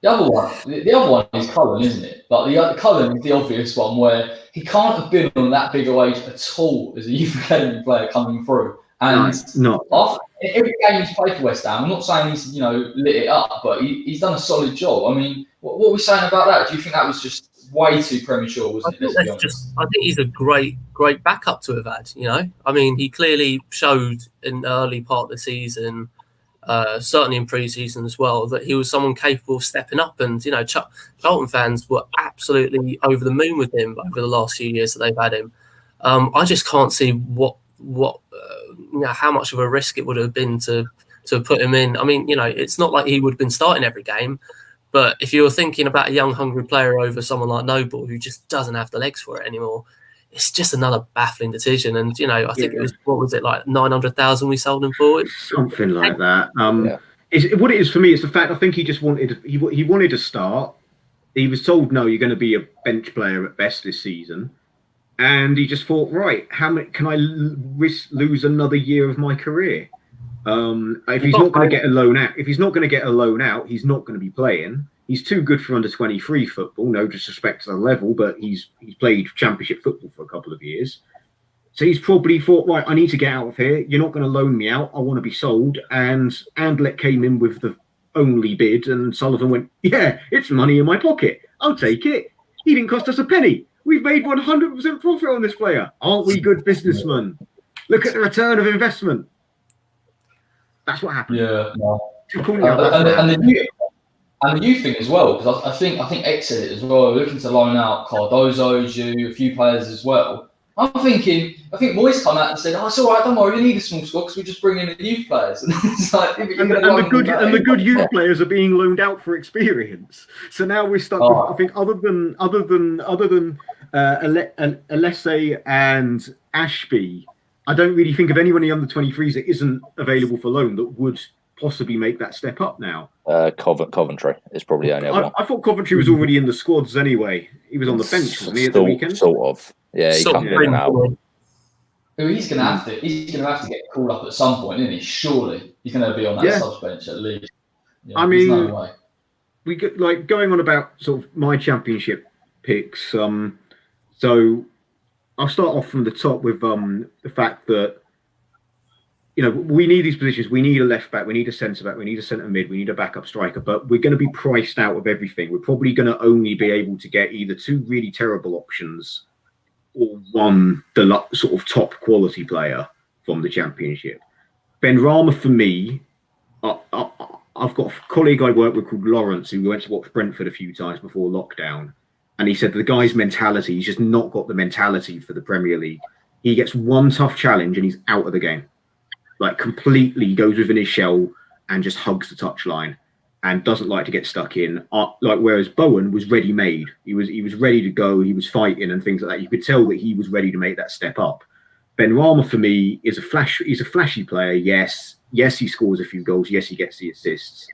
The other one is Cullen, isn't it? Like the Cullen is the obvious one where he can't have been on that big a wage at all as a youth academy player coming through. And every game he's played for West Ham, I'm not saying he's lit it up, but he's done a solid job. I mean, what are we saying about that? Do you think that was just way too premature, wasn't it? I think he's a great backup to have had. I mean, he clearly showed in the early part of the season, certainly in pre-season as well, that he was someone capable of stepping up. And Charlton fans were absolutely over the moon with him over the last few years that they've had him. I just can't see how much of a risk it would have been to put him in. I mean, it's not like he would have been starting every game, but if you were thinking about a young, hungry player over someone like Noble who just doesn't have the legs for it anymore, it's just another baffling decision. And I think it was, what was it, like 900,000 we sold him for? Something like that. What it is for me is the fact I think he just wanted he wanted to start. He was told, no, you're going to be a bench player at best this season. And he just thought, right, how many can I lose another year of my career? If he's not going to get a loan out, he's not going to be playing. He's too good for under 23 football. No disrespect to the level, but he's played Championship football for a couple of years. So he's probably thought, right, I need to get out of here. You're not going to loan me out. I want to be sold. And Anderlecht came in with the only bid, and Sullivan went, yeah, it's money in my pocket. I'll take it. He didn't cost us a penny. We've made 100% profit on this player. Aren't we good businessmen? Look at the return of investment. That's what happened. Yeah. And the youth thing as well, because I think X said it as well. We're looking to loan out Cardozo, a few players as well. I think Moyes come out and said, "Oh, it's all right, don't worry, we need a small squad because we just bring in the youth players." And it's like, the good youth players are being loaned out for experience. So now we're stuck with, I think, other than Alessi and Ashby, I don't really think of anyone in the under 23s that isn't available for loan that would possibly make that step up now. Coventry is probably the only one. I thought Coventry was already in the squads anyway. He was on the bench, wasn't he, at the weekend? Sort of. Yeah, he comes in and out. He's going to have to get called up at some point, isn't he? Surely he's going to be on that subs bench at least. I mean, no way. We get going on about sort of my Championship picks. So I'll start off from the top with the fact that we need these positions. We need a left back. We need a centre back. We need a centre mid. We need a backup striker. But we're going to be priced out of everything. We're probably going to only be able to get either 2 really terrible options or 1 sort of top quality player from the Championship. Benrahma, for me, I've got a colleague I work with called Lawrence, who went to watch Brentford a few times before lockdown. And he said the guy's mentality, he's just not got the mentality for the Premier League. He gets 1 tough challenge and he's out of the game. Like, completely goes within his shell and just hugs the touchline and doesn't like to get stuck in. Whereas Bowen was ready-made. He was ready to go. He was fighting and things like that. You could tell that he was ready to make that step up. Benrahma, for me, is he's a flashy player. Yes, he scores a few goals. Yes, he gets the assists.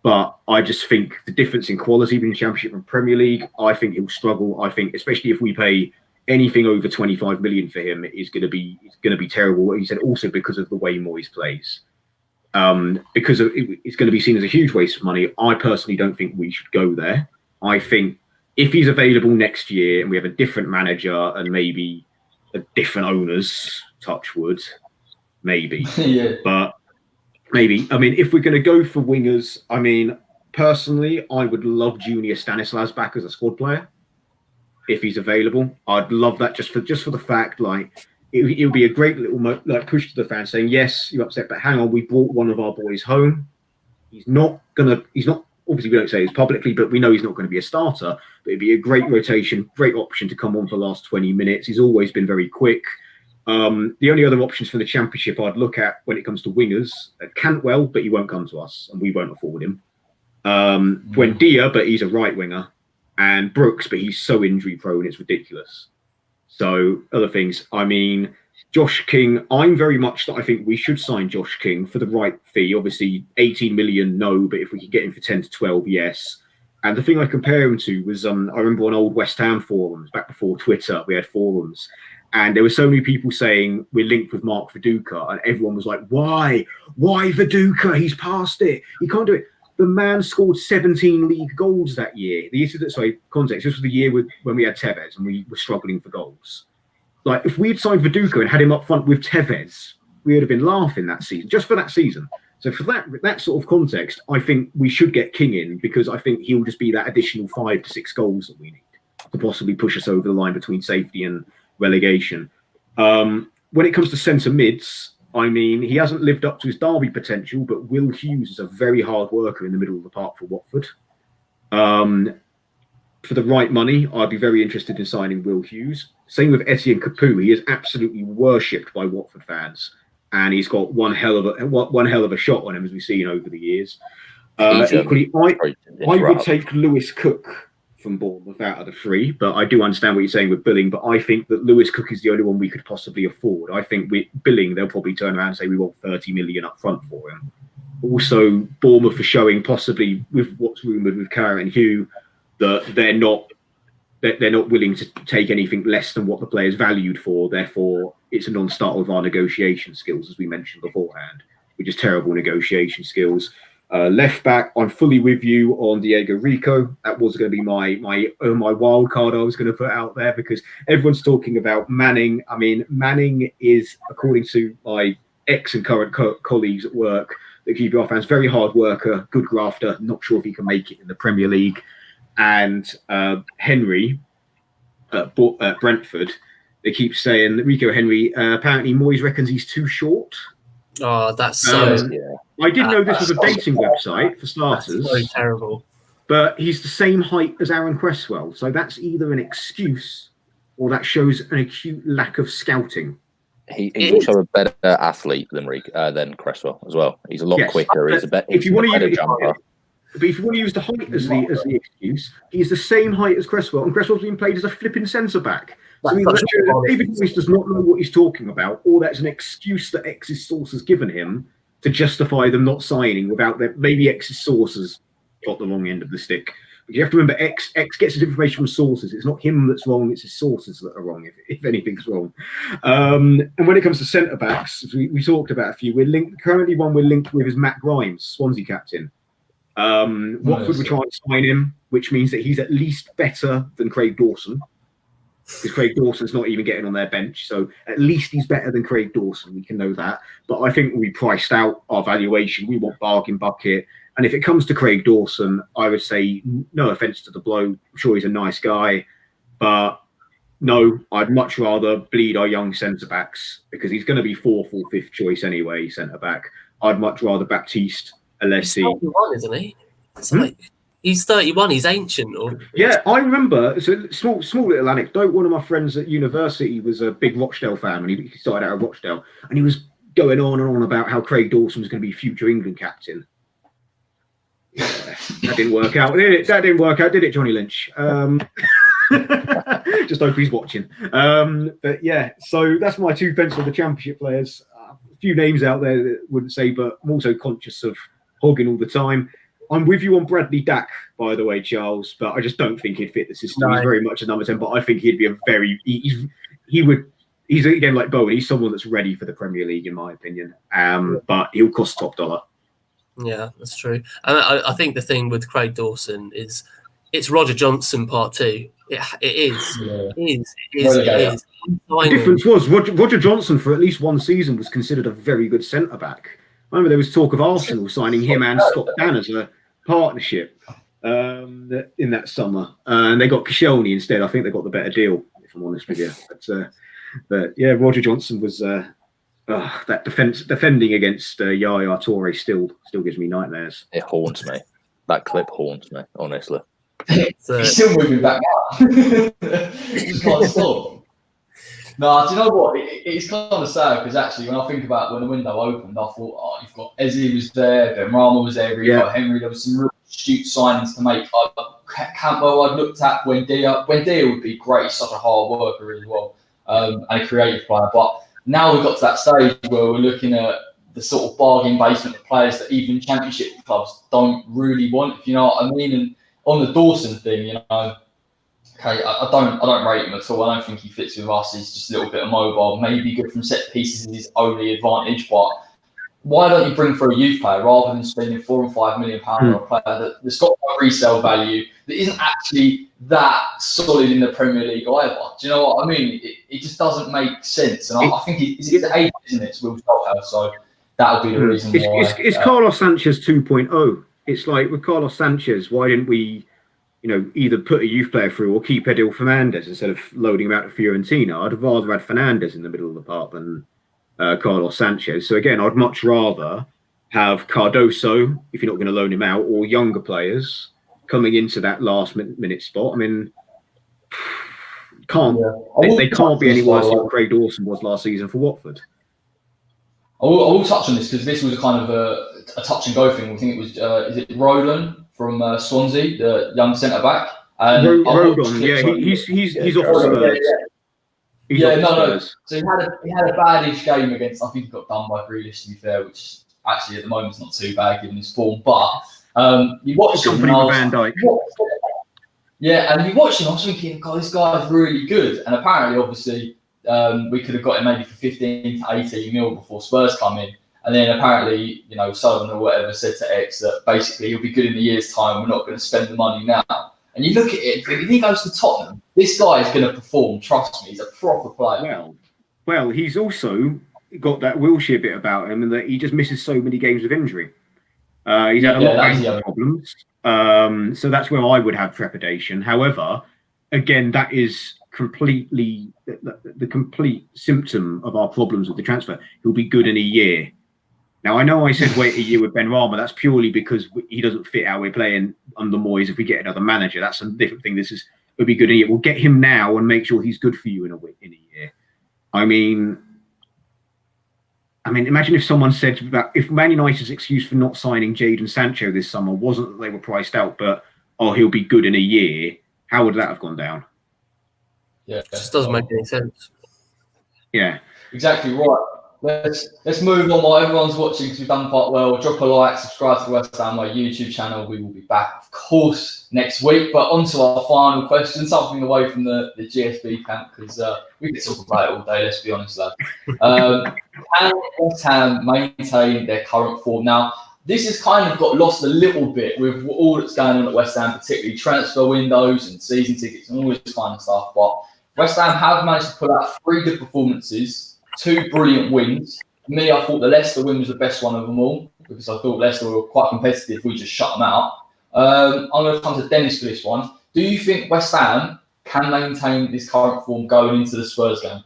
But I just think the difference in quality between Championship and Premier League, I think he'll struggle. I think, especially if we pay anything over 25 million for him, is going to be terrible. He said also because of the way Moyes plays, because it's going to be seen as a huge waste of money. I personally don't think we should go there. I think if he's available next year and we have a different manager and maybe a different owners, touch wood, maybe. Yeah. But maybe. I mean, if we're going to go for wingers, I mean, personally, I would love Junior Stanislas back as a squad player. If he's available, I'd love that just for the fact, like, it would be a great little push to the fans saying, yes, you're upset, but hang on, we brought one of our boys home. He's not, obviously we don't say this publicly, but we know he's not going to be a starter, but it'd be a great rotation, great option to come on for the last 20 minutes. He's always been very quick. The only other options for the Championship I'd look at when it comes to wingers, Cantwell, but he won't come to us and we won't afford him. Buendia, but he's a right winger. And Brooks, but he's so injury prone, it's ridiculous. So other things, I mean, Josh King, I'm very much that I think we should sign Josh King for the right fee. Obviously, 18 million, no, but if we could get him for 10 to 12, yes. And the thing I compare him to was, I remember on old West Ham forums, back before Twitter, we had forums, and there were so many people saying we're linked with Mark Viduka, and everyone was like, why? Why Viduka? He's past it. He can't do it. The man scored 17 league goals that year. Context, this was the year when we had Tevez and we were struggling for goals. Like, if we had signed Viduka and had him up front with Tevez, we would have been laughing that season, just for that season. So for that sort of context, I think we should get King in, because I think he'll just be that additional 5 to 6 goals that we need to possibly push us over the line between safety and relegation. When it comes to centre mids, I mean, he hasn't lived up to his Derby potential, but Will Hughes is a very hard worker in the middle of the park for Watford. For the right money, I'd be very interested in signing Will Hughes. Same with Etienne Capoue. He is absolutely worshipped by Watford fans, and he's got one hell of a shot on him, as we've seen over the years. Equally, I would take Lewis Cook from Bournemouth out of the 3, but I do understand what you're saying with Billing, but I think that Lewis Cook is the only one we could possibly afford. I think with Billing, they'll probably turn around and say we want 30 million up front for him. Also, Bournemouth are showing, possibly with what's rumoured with Karen Hugh, that they're not willing to take anything less than what the player's valued for. Therefore, it's a non-starter with our negotiation skills, as we mentioned beforehand, which is terrible negotiation skills. Left back, I'm fully with you on Diego Rico. That was going to be my wild card I was going to put out there, because everyone's talking about Manning. I mean, Manning is, according to my ex and current colleagues at work, the QPR fans, very hard worker, good grafter. Not sure if he can make it in the Premier League. And Henry at Brentford, they keep saying that Rico Henry, apparently Moyes reckons he's too short. Oh, that's so... I didn't know this was a dating website, for starters. That's so terrible. But he's the same height as Aaron Cresswell. So that's either an excuse or that shows an acute lack of scouting. He's also a better athlete than Cresswell as well. He's a lot quicker. He's a better jumper. But if you want to use the height as the excuse, he's the same height as Cresswell, and Cresswell's being played as a flipping centre-back. So David Moyes does not know what he's talking about, or that's an excuse that X's source has given him to justify them not signing without that. Maybe X's sources got the wrong end of the stick. But you have to remember, X gets his information from sources. It's not him that's wrong, it's his sources that are wrong, if anything's wrong. And when it comes to centre-backs, we talked about a few. We're linked with is Matt Grimes, Swansea captain. Watford were trying to sign him, which means that he's at least better than Craig Dawson. because Craig Dawson's not even getting on their bench. So at least he's better than Craig Dawson. We can know that. But I think we priced out our valuation. We want bargain bucket. And if it comes to Craig Dawson, I would say, no offence to the bloke, I'm sure he's a nice guy, but no, I'd much rather bleed our young centre-backs because he's going to be fourth or fifth choice anyway, centre-back. I'd much rather Baptiste, Alessi. He's 31, isn't he? It's like, he's 31, he's ancient. Yeah, I remember, so small little anecdote, one of my friends at university was a big Rochdale fan, and he started out at Rochdale, and he was going on and on about how Craig Dawson was going to be future England captain. That didn't work out, did it? That didn't work out, did it, Johnny Lynch? Just hope he's watching. But yeah, so that's my 2 pence for the Championship players. A few names out there that I wouldn't say, but I'm also conscious of hogging all the time. I'm with you on Bradley Dack, by the way, Charles, but I just don't think he'd fit the system. No. He's very much a number 10, but I think he'd be a very... He's again like Bowen, he's someone that's ready for the Premier League, in my opinion. But he'll cost top dollar. Yeah, that's true. And I think the thing with Craig Dawson is it's Roger Johnson part 2. It is. Yeah. It is. The difference was Roger Johnson for at least one season was considered a very good centre back. I remember there was talk of Arsenal signing him and Scott Dan as a partnership in that summer, and they got Koscielny instead. I think they got the better deal, if I'm honest with you. But yeah, Roger Johnson was that defending against Yaya Toure still gives me nightmares. It haunts me. That clip haunts me, honestly. He's still moving back out. Just can't stop. No, do you know what? It's kind of sad because actually, when I think about when the window opened, I thought, you've got Eze was there, Ben Rama was there, Rico Henry. There was some real astute signings to make. Campbell, I'd looked at Buendia. Buendia would be great. He's such a hard worker, really well, and a creative player. But now we've got to that stage where we're looking at the sort of bargain basement of players that even Championship clubs don't really want, if you know what I mean. And on the Dawson thing, you know, okay, I don't rate him at all. I don't think he fits with us. He's just a little bit of mobile. Maybe good from set pieces is his only advantage. But why don't you bring for a youth player rather than spending £4 or £5 million on a player that's got no resale value, that isn't actually that solid in the Premier League either? Do you know what I mean? It just doesn't make sense. And I think it's age, isn't it? We'll tell her. So that would be the reason why. It's Carlos Sanchez 2.0. It's like with Carlos Sanchez, why didn't we, either put a youth player through or keep Edil Fernandez instead of loading him out to Fiorentina? I'd have rather had Fernandez in the middle of the park than Carlos Sanchez. So again, I'd much rather have Cardoso, if you're not going to loan him out, or younger players coming into that last minute spot. I mean, they can't be any worse than what Craig Dawson was last season for Watford. I will touch on this because this was a kind of a touch and go thing. I think it was, is it Roland from Swansea, the young centre back? Rodon, he's off Spurs. No. So he had a badish game against. I think he got done by Grealish, to be fair, which actually at the moment is not too bad given his form. But you watch him, and Van Dijk. And you watch him. I was thinking, God, this guy's really good. And apparently, obviously, we could have got him maybe for 15 to 18 mil before Spurs come in. And then apparently, Sullivan or whatever said to X that basically he'll be good in a year's time. We're not going to spend the money now. And you look at it, if he goes to Tottenham, this guy is going to perform. Trust me, he's a proper player. Well, he's also got that Wilshere bit about him, and that he just misses so many games with injury. He's had a lot of ankle problems, so that's where I would have trepidation. However, again, that is completely the complete symptom of our problems with the transfer. He'll be good in a year. Now, I know I said wait a year with Ben Rama. That's purely because he doesn't fit how we're playing under Moyes. If we get another manager, that's a different thing. It'll be good in a year. We'll get him now and make sure he's good for you in a year. I mean, imagine if someone said that if Man United's excuse for not signing Jadon Sancho this summer wasn't that they were priced out, but he'll be good in a year. How would that have gone down? Yeah, it just doesn't make any sense. Yeah, exactly right. Let's move on while everyone's watching because we've done quite well. Drop a like, subscribe to the West Ham YouTube channel. We will be back, of course, next week. But on to our final question, something away from the GSB camp because we could talk about it all day, let's be honest, lad. Can West Ham maintain their current form? Now, this has kind of got lost a little bit with all that's going on at West Ham, particularly transfer windows and season tickets and all this kind of stuff. But West Ham have managed to pull out 3 good performances, 2 brilliant wins. For me, I thought the Leicester win was the best one of them all because I thought Leicester were quite competitive. We just shut them out. I'm going to come to Dennis for this one. Do you think West Ham can maintain this current form going into the Spurs game?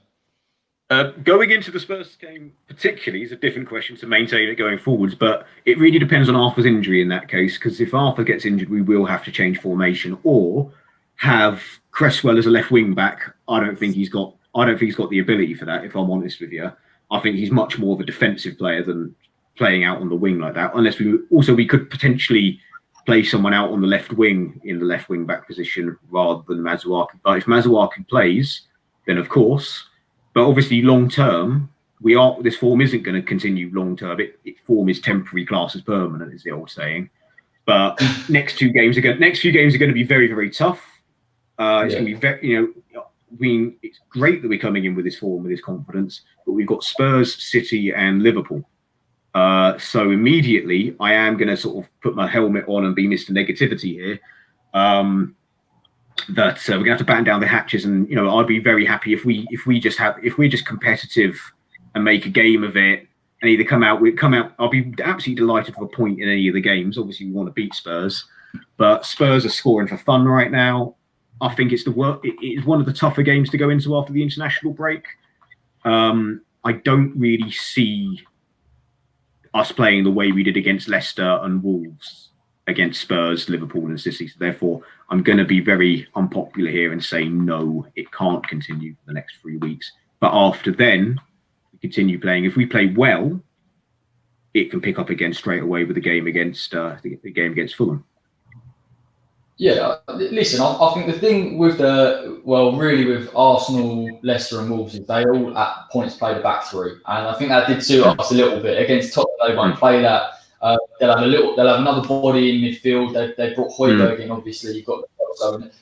Going into the Spurs game particularly is a different question to maintain it going forwards, but it really depends on Arthur's injury in that case, because if Arthur gets injured, we will have to change formation or have Cresswell as a left wing back. I don't think he's got the ability for that, if I'm honest with you. I think he's much more of a defensive player than playing out on the wing like that, unless we could potentially play someone out on the left wing in the left wing back position rather than Masuaku. But if Masuaku plays, then of course. But obviously, long term, this form isn't going to continue long term. Form is temporary, class is permanent, is the old saying. But next few games are going to be very, very tough. It's going to be very, it's great that we're coming in with this form, with this confidence. But we've got Spurs, City, and Liverpool. So immediately, I am going to sort of put my helmet on and be Mr. Negativity here. That we're gonna have to batten down the hatches, and I'd be very happy if we're just competitive and make a game of it, and either come out. I'll be absolutely delighted for a point in any of the games. Obviously, we want to beat Spurs, but Spurs are scoring for fun right now. I think it is one of the tougher games to go into after the international break. I don't really see us playing the way we did against Leicester and Wolves against Spurs, Liverpool, and City. So therefore, I'm going to be very unpopular here and say no, it can't continue for the next 3 weeks. But after then, we continue playing. If we play well, it can pick up again straight away with the game against Fulham. Yeah, listen, I think the thing with with Arsenal, Leicester and Wolves is they all at points played a back 3. And I think that did suit us a little bit. Against Tottenham, they won't play that. They'll have another body in midfield. They brought Højbjerg in, obviously. You've got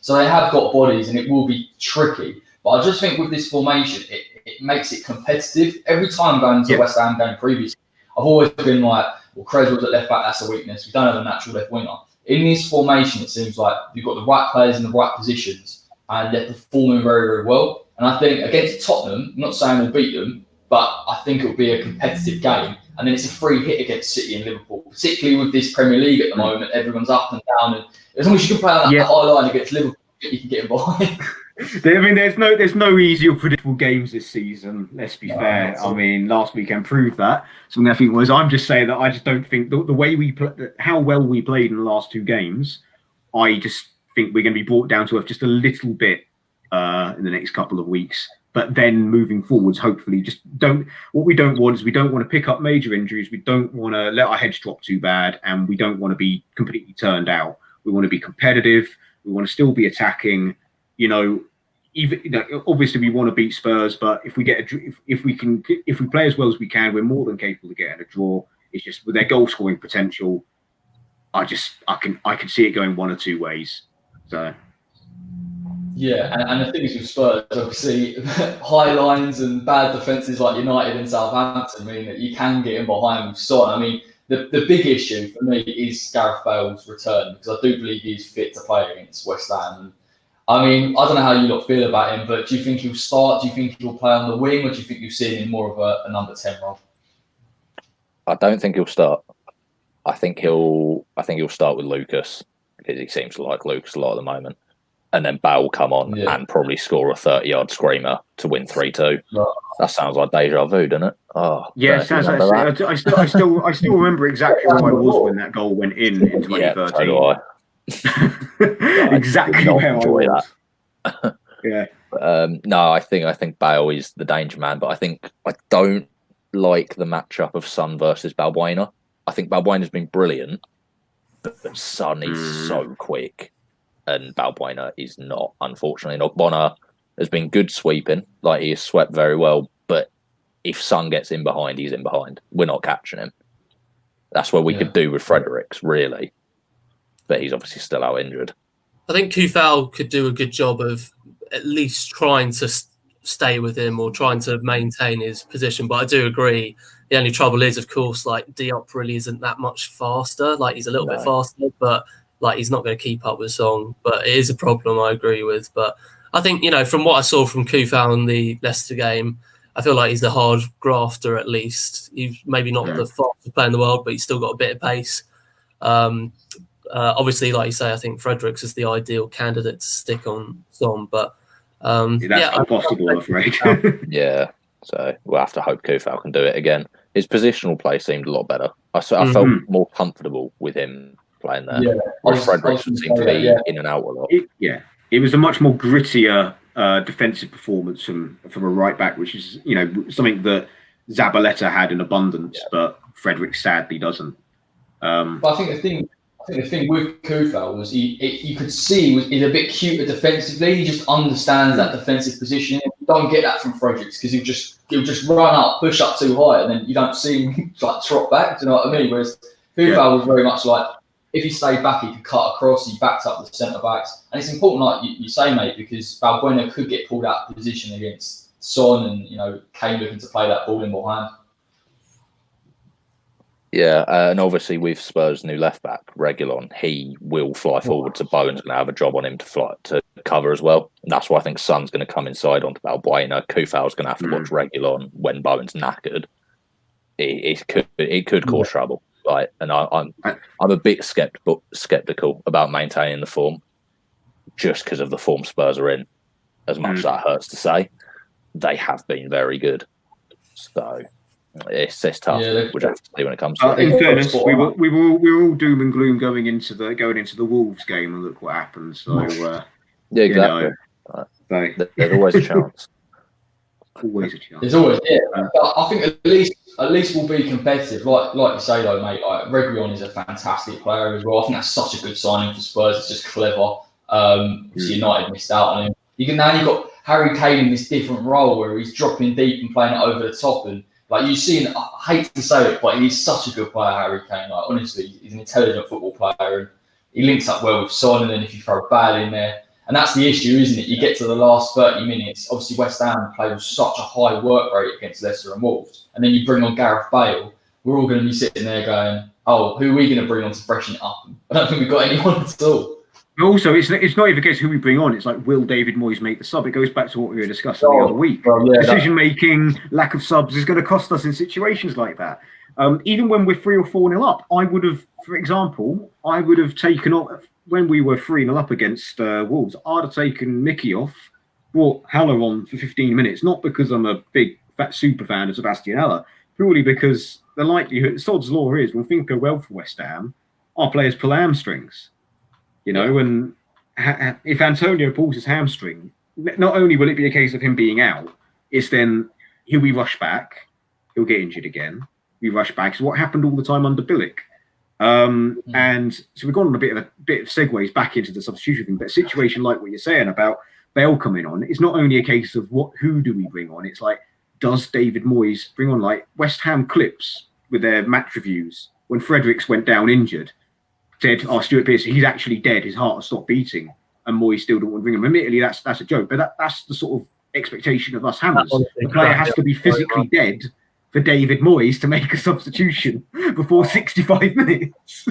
so they have got bodies, and it will be tricky. But I just think with this formation, it makes it competitive. Every time going to the West Ham game previously, I've always been like, well, Cresswell's at left back, that's a weakness. We don't have a natural left winger. In this formation, it seems like you've got the right players in the right positions, and they're performing very, very well. And I think against Tottenham, I'm not saying we'll beat them, but I think it'll be a competitive game. And then it's a free hit against City and Liverpool, particularly with this Premier League at the moment. Everyone's up and down, and as long as you can play on that high line against Liverpool, you can get in behind. I mean, there's no easy or predictable games this season. Let's be fair. I mean, last weekend proved that. So I think I'm just saying that I just don't think the way we how well we played in the last 2 games. I just think we're going to be brought down to earth just a little bit in the next couple of weeks. But then moving forwards, hopefully, what we don't want is we don't want to pick up major injuries. We don't want to let our heads drop too bad, and we don't want to be completely turned out. We want to be competitive. We want to still be attacking. Obviously we want to beat Spurs, but if we play as well as we can, we're more than capable of getting a draw. It's just with their goal scoring potential, I can see it going one or 2 ways. So. Yeah, and the thing is with Spurs, obviously, high lines and bad defences like United and Southampton mean that you can get in behind with Son. I mean, the big issue for me is Gareth Bale's return, because I do believe he's fit to play against West Ham. And, I mean, I don't know how you lot feel about him, but do you think he'll start? Do you think he'll play on the wing, or do you think you'll see him in more of a number 10 role? I don't think he'll start. I think he'll start with Lucas, because he seems to like Lucas a lot at the moment. And then Bale will come on and probably score a 30-yard screamer to win 3-2. Right. That sounds like deja vu, doesn't it? Oh, yeah, sounds like I still remember exactly where I was when that goal went in 2013. Yeah, so do I. Exactly where I was. That. Yeah. No, I think Bale is the danger man, but I don't like the matchup of Son versus Balbuena. I think Balbuena's been brilliant, but Son is so quick. And Balbuena is not, unfortunately. Bonner has been good sweeping, like he has swept very well. But if Son gets in behind, he's in behind. We're not catching him. That's what we could do with Fredericks, really. But he's obviously still out injured. I think Kufal could do a good job of at least trying to stay with him or trying to maintain his position. But I do agree. The only trouble is, of course, like Diop really isn't that much faster. Like he's a little bit faster, but like he's not going to keep up with Song. But it is a problem I agree with. But I think, you know, from what I saw from Kufal in the Leicester game, I feel like he's a hard grafter at least. He's maybe not the fastest player in the world, but he's still got a bit of pace. Obviously, like you say, I think Fredericks is the ideal candidate to stick on Son, but that's not possible, I'm afraid. Yeah, so we'll have to hope Kufal can do it again. His positional play seemed a lot better. I felt more comfortable with him playing there. Whereas Fredericks seemed to be in and out a lot. It was a much more grittier defensive performance from a right back, which is, you know, something that Zabaleta had in abundance, but Frederick sadly doesn't. But I think the thing with Kufal was you could see he's a bit cuter defensively. He just understands that defensive position. You don't get that from Fredericks because he'll just run up, push up too high, and then you don't see him like trot back. Do you know what I mean? Whereas Kufal was very much like, if he stayed back, he could cut across. He backed up the centre backs, and it's important, like you say, mate, because Balbuena could get pulled out of position against Son, and you know Kane looking to play that ball in behind. Yeah, and obviously with Spurs' new left back Reguilon, he will fly forward, so Bowen's going to have a job on him to cover as well. And that's why I think Son's going to come inside onto Balbuena. Kufal's going to have to watch Reguilon when Bowen's knackered. It could cause trouble. Like, and I'm a bit skeptical about maintaining the form, just because of the form Spurs are in. As much as that hurts to say, they have been very good. So it's tough. Yeah, we'll have to see when it comes to it. In fairness, we were all doom and gloom going into the Wolves game, and look what happened. So yeah, exactly. There's always a chance. Always a chance. There's always, I think at least we'll be competitive. Like you say though, mate. Reguilon is a fantastic player as well. I think that's such a good signing for Spurs. It's just clever. United missed out on him. You've got Harry Kane in this different role where he's dropping deep and playing it over the top, and like you've seen. I hate to say it, but he's such a good player, Harry Kane. Like honestly, he's an intelligent football player, and he links up well with Son. And then if you throw Bale in there. And that's the issue, isn't it? You get to the last 30 minutes. Obviously, West Ham play with such a high work rate against Leicester and Wolves. And then you bring on Gareth Bale. We're all going to be sitting there going, oh, who are we going to bring on to freshen it up? I don't think we've got anyone at all. Also, it's not even a case who we bring on. It's like, will David Moyes make the sub? It goes back to what we were discussing the other week. Decision-making, lack of subs is going to cost us in situations like that. Even when we're 3 or 4-0 up, I would have taken off... When we were 3-0 up against Wolves, I'd have taken Mickey off, brought Haller on for 15 minutes, not because I'm a big fat super fan of Sebastian Haller, purely because the likelihood, Sod's law is, when things go well for West Ham, our players pull hamstrings. You know, and if Antonio pulls his hamstring, not only will it be a case of him being out, it's then he'll be rushed back, he'll get injured again, we rush back. It's what happened all the time under Billick. And so we've gone on a bit of segues back into the substitution thing, but a situation like what you're saying about Bale coming on, it's not only a case of who do we bring on, it's like, does David Moyes bring on like West Ham clips with their match reviews when Fredericks went down injured, said, Stuart Pearce, he's actually dead, his heart has stopped beating, and Moyes still don't want to bring him. Admittedly, that's a joke, but that's the sort of expectation of us Hammers. The player has to be physically dead for David Moyes to make a substitution before 65 minutes.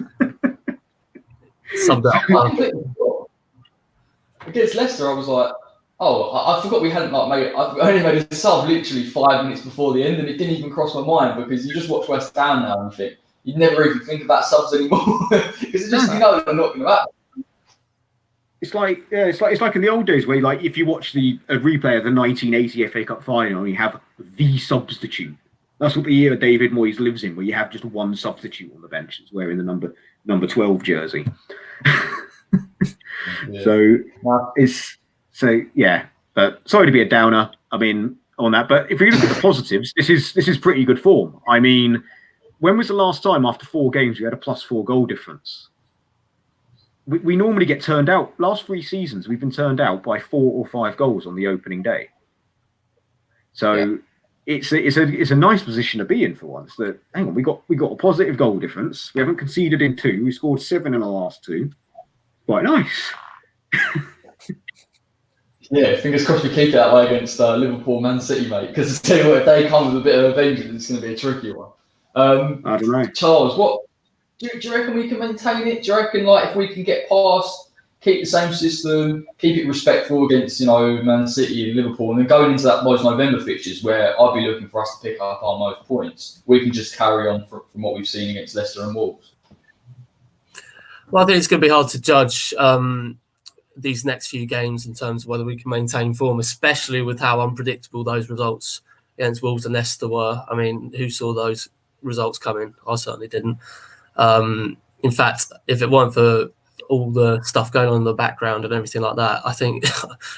Against Leicester, I was like, I forgot we hadn't made. I only made a sub literally 5 minutes before the end, and it didn't even cross my mind because you just watch West Ham now and think you'd never even think about subs anymore because it's just they're not going to happen. It's like in the old days where, like, if you watch a replay of the 1980 FA Cup final, you have the substitute. That's what the year David Moyes lives in, where you have just one substitute on the bench that's wearing the number 12 jersey. But sorry to be a downer. I mean, on that. But if we look at the positives, this is pretty good form. I mean, when was the last time after 4 games we had a +4 goal difference? We normally get turned out. Last 3 seasons, we've been turned out by 4 or 5 goals on the opening day. So it's a nice position to be in for once. That hang on, we got a positive goal difference. We haven't conceded in 2. We scored 7 in the last 2. Quite nice. Yeah, fingers crossed we keep it that way against Liverpool, Man City, mate. Because I tell you what, if they come with a bit of a vengeance, it's going to be a tricky one. I don't know, Charles. What do you reckon we can maintain it? Do you reckon, like, if we can get past keep the same system, keep it respectful against, Man City and Liverpool, and then going into those November fixtures where I'd be looking for us to pick up our most points, we can just carry on from what we've seen against Leicester and Wolves. Well, I think it's going to be hard to judge these next few games in terms of whether we can maintain form, especially with how unpredictable those results against Wolves and Leicester were. I mean, who saw those results coming? I certainly didn't. In fact, if it weren't for all the stuff going on in the background and everything like that, I think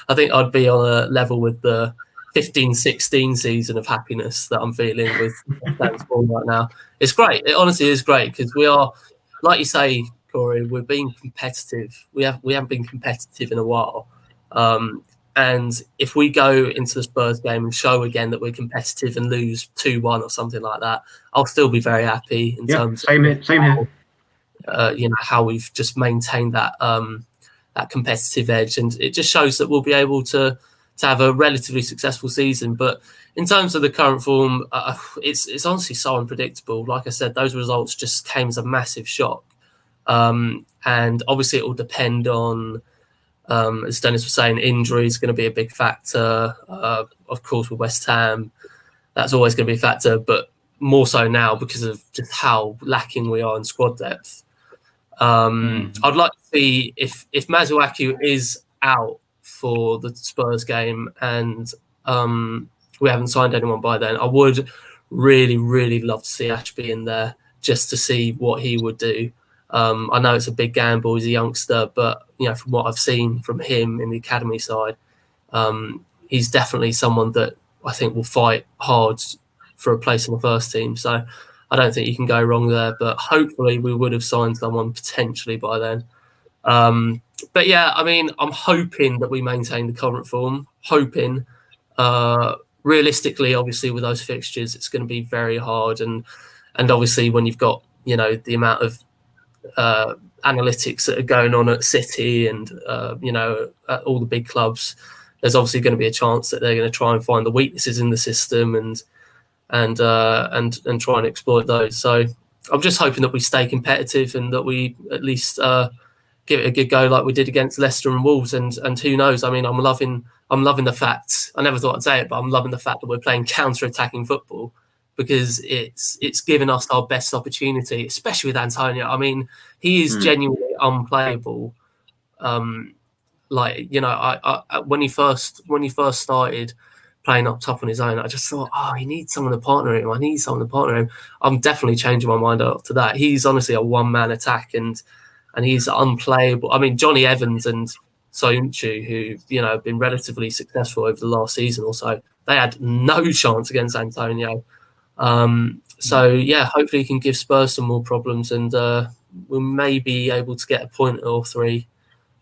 I'd be on a level with the 15-16 season of happiness that I'm feeling with Dan's form right now. It's great. It honestly is great because we are, like you say, Corey, we're being competitive. We haven't been competitive in a while. And if we go into the Spurs game and show again that we're competitive and lose 2-1 or something like that, I'll still be very happy in terms of same here. How we've just maintained that that competitive edge, and it just shows that we'll be able to have a relatively successful season. But in terms of the current form, it's honestly so unpredictable. Like I said, those results just came as a massive shock. And obviously it will depend on, as Dennis was saying, injury is going to be a big factor. Of course, with West Ham, that's always going to be a factor, but more so now because of just how lacking we are in squad depth. I'd like to see if Masuaku is out for the Spurs game and we haven't signed anyone by then, I would really, really love to see Ashby in there just to see what he would do. I know it's a big gamble, he's a youngster, but from what I've seen from him in the academy side, he's definitely someone that I think will fight hard for a place in the first team. So I don't think you can go wrong there, but hopefully we would have signed someone potentially by then. But yeah, I mean, I'm hoping that we maintain the current form, realistically, obviously with those fixtures, it's going to be very hard. And obviously when you've got, the amount of analytics that are going on at City and at all the big clubs, there's obviously going to be a chance that they're going to try and find the weaknesses in the system and try and exploit those. So I'm just hoping that we stay competitive and that we at least give it a good go like we did against Leicester and Wolves. And who knows? I mean, I'm loving the fact, I never thought I'd say it, but I'm loving the fact that we're playing counter-attacking football, because it's given us our best opportunity, especially with Antonio. I mean, he is genuinely unplayable. When he first started playing up top on his own, I just thought, he needs someone to partner him. I'm definitely changing my mind after that. He's honestly a one-man attack and he's unplayable. I mean, Johnny Evans and Soyuncu, who have been relatively successful over the last season or so, they had no chance against Antonio. So yeah, hopefully he can give Spurs some more problems, and we may be able to get a point or three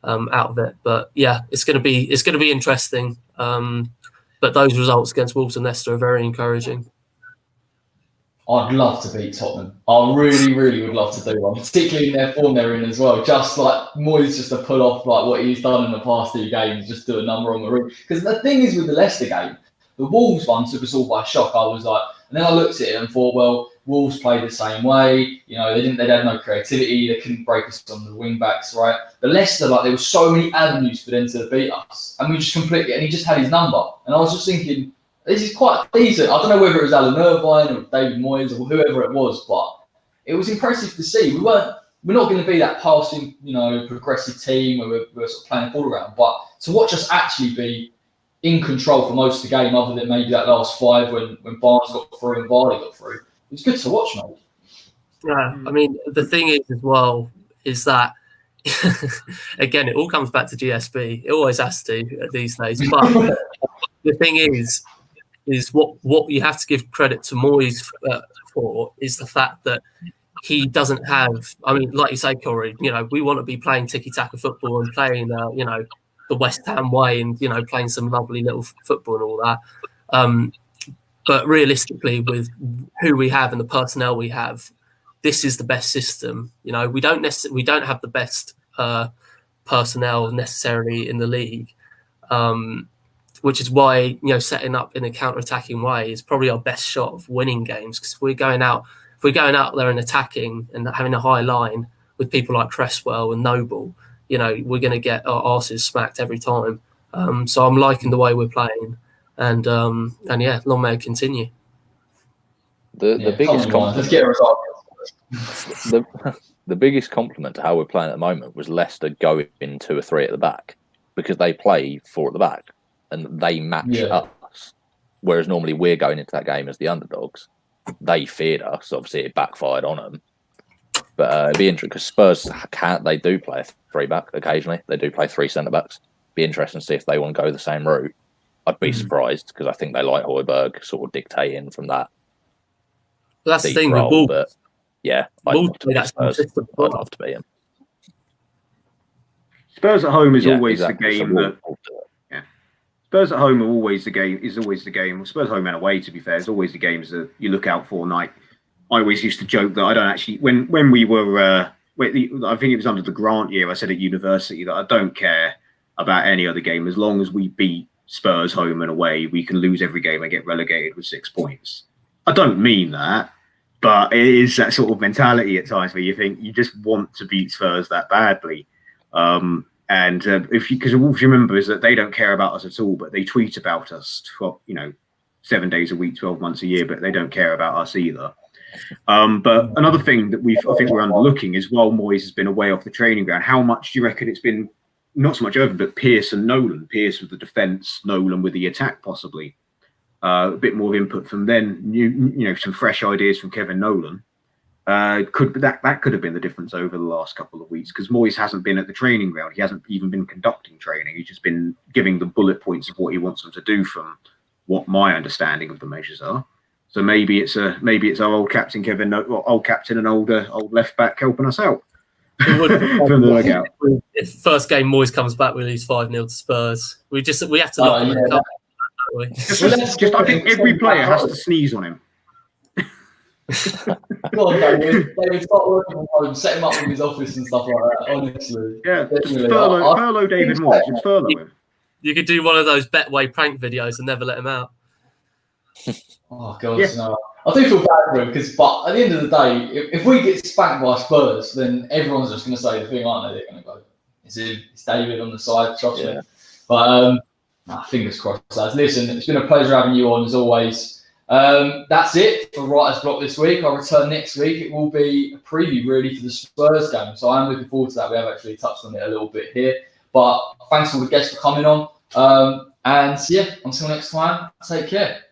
out of it. But yeah, it's going to be interesting. But those results against Wolves and Leicester are very encouraging. I'd love to beat Tottenham. I really, really would love to do one, particularly in their form they're in as well. Just like Moyes, just to pull off like what he's done in the past 2 games, just do a number on the ring. Because the thing is with the Leicester game, the Wolves one took us all by shock. I was like, and then I looked at it and thought, well, Wolves played the same way. They had no creativity. They couldn't break us on the wing backs, right? But Leicester, there were so many avenues for them to beat us, and we just completely. And he just had his number, and I was just thinking, this is quite decent. I don't know whether it was Alan Irvine or David Moyes or whoever it was, but it was impressive to see. We're not going to be that passing, progressive team where we're sort of playing the ball around, but to watch us actually be in control for most of the game, other than maybe that last 5 when Barnes got through and Vardy got through. It was good to watch, mate. Yeah, I mean, the thing is as well is that again, it all comes back to GSB. It always has to these days. But the thing is what you have to give credit to Moyes for is the fact that he doesn't have. I mean, like you say, Corey, we want to be playing tiki-taka football and playing, the West Ham way and, playing some lovely little football and all that. But realistically, with who we have and the personnel we have, this is the best system. We don't have the best personnel necessarily in the league, which is why setting up in a counter-attacking way is probably our best shot of winning games. Because if we're going out there and attacking and having a high line with people like Cresswell and Noble, you know, we're going to get our arses smacked every time. So I'm liking the way we're playing, and yeah, long may it continue. The biggest compliment. Let's get a result. The biggest compliment to how we're playing at the moment was Leicester going 2 or 3 at the back, because they play 4 at the back and they match us. Whereas normally we're going into that game as the underdogs. They feared us. Obviously, it backfired on them. But it'd be interesting because Spurs they do play a 3 back occasionally. They do play 3 centre backs. Be interesting to see if they want to go the same route. I'd be surprised because I think they like Højbjerg sort of dictating from that. But that's the thing role, with Wolves. But yeah, I'd love to be Spurs. I'd love to be him. Spurs at home is always the game that. Yeah, Spurs at home are always the game. Is always the game. Spurs home and away, to be fair, is always the games that you look out for. Like I always used to joke that I don't actually when we were. I think it was under the Grant year. I said at university that I don't care about any other game as long as we beat Spurs home and away. We can lose every game and get relegated with 6 points. I don't mean that, but it is that sort of mentality at times where you think you just want to beat Spurs that badly. Because Wolves, remember, is that they don't care about us at all, but they tweet about us, 7 days a week, 12 months a year, but they don't care about us either. But another thing that I think we're underlooking is while Moyes has been away off the training ground, how much do you reckon it's been, not so much over, but Pearce and Nolan, Pearce with the defence, Nolan with the attack possibly. A bit more of input from then, some fresh ideas from Kevin Nolan. That could have been the difference over the last couple of weeks because Moyes hasn't been at the training ground. He hasn't even been conducting training. He's just been giving the bullet points of what he wants them to do from what my understanding of the measures are. So maybe it's our old captain Kevin, old captain and old left back helping us out from the dugout. If first game Moyes comes back, we lose 5-0 to Spurs. We have to knock them in the cup. I think every player has to sneeze on him. Go on, David, start working from home, set him up in his office and stuff like that, honestly. Yeah, furlough David Moyes, just furlough him. You could do one of those Betway prank videos and never let him out. Oh, God, no. I do feel bad for him, but at the end of the day, if we get spanked by Spurs, then everyone's just going to say the thing, aren't they? They're going to go, it's David on the side, trust me. But fingers crossed, lads. Listen, it's been a pleasure having you on, as always. That's it for Writer's Block this week. I'll return next week. It will be a preview really for the Spurs game, so I'm looking forward to that. We have actually touched on it a little bit here, but thanks to all the guests for coming on, and until next time, take care.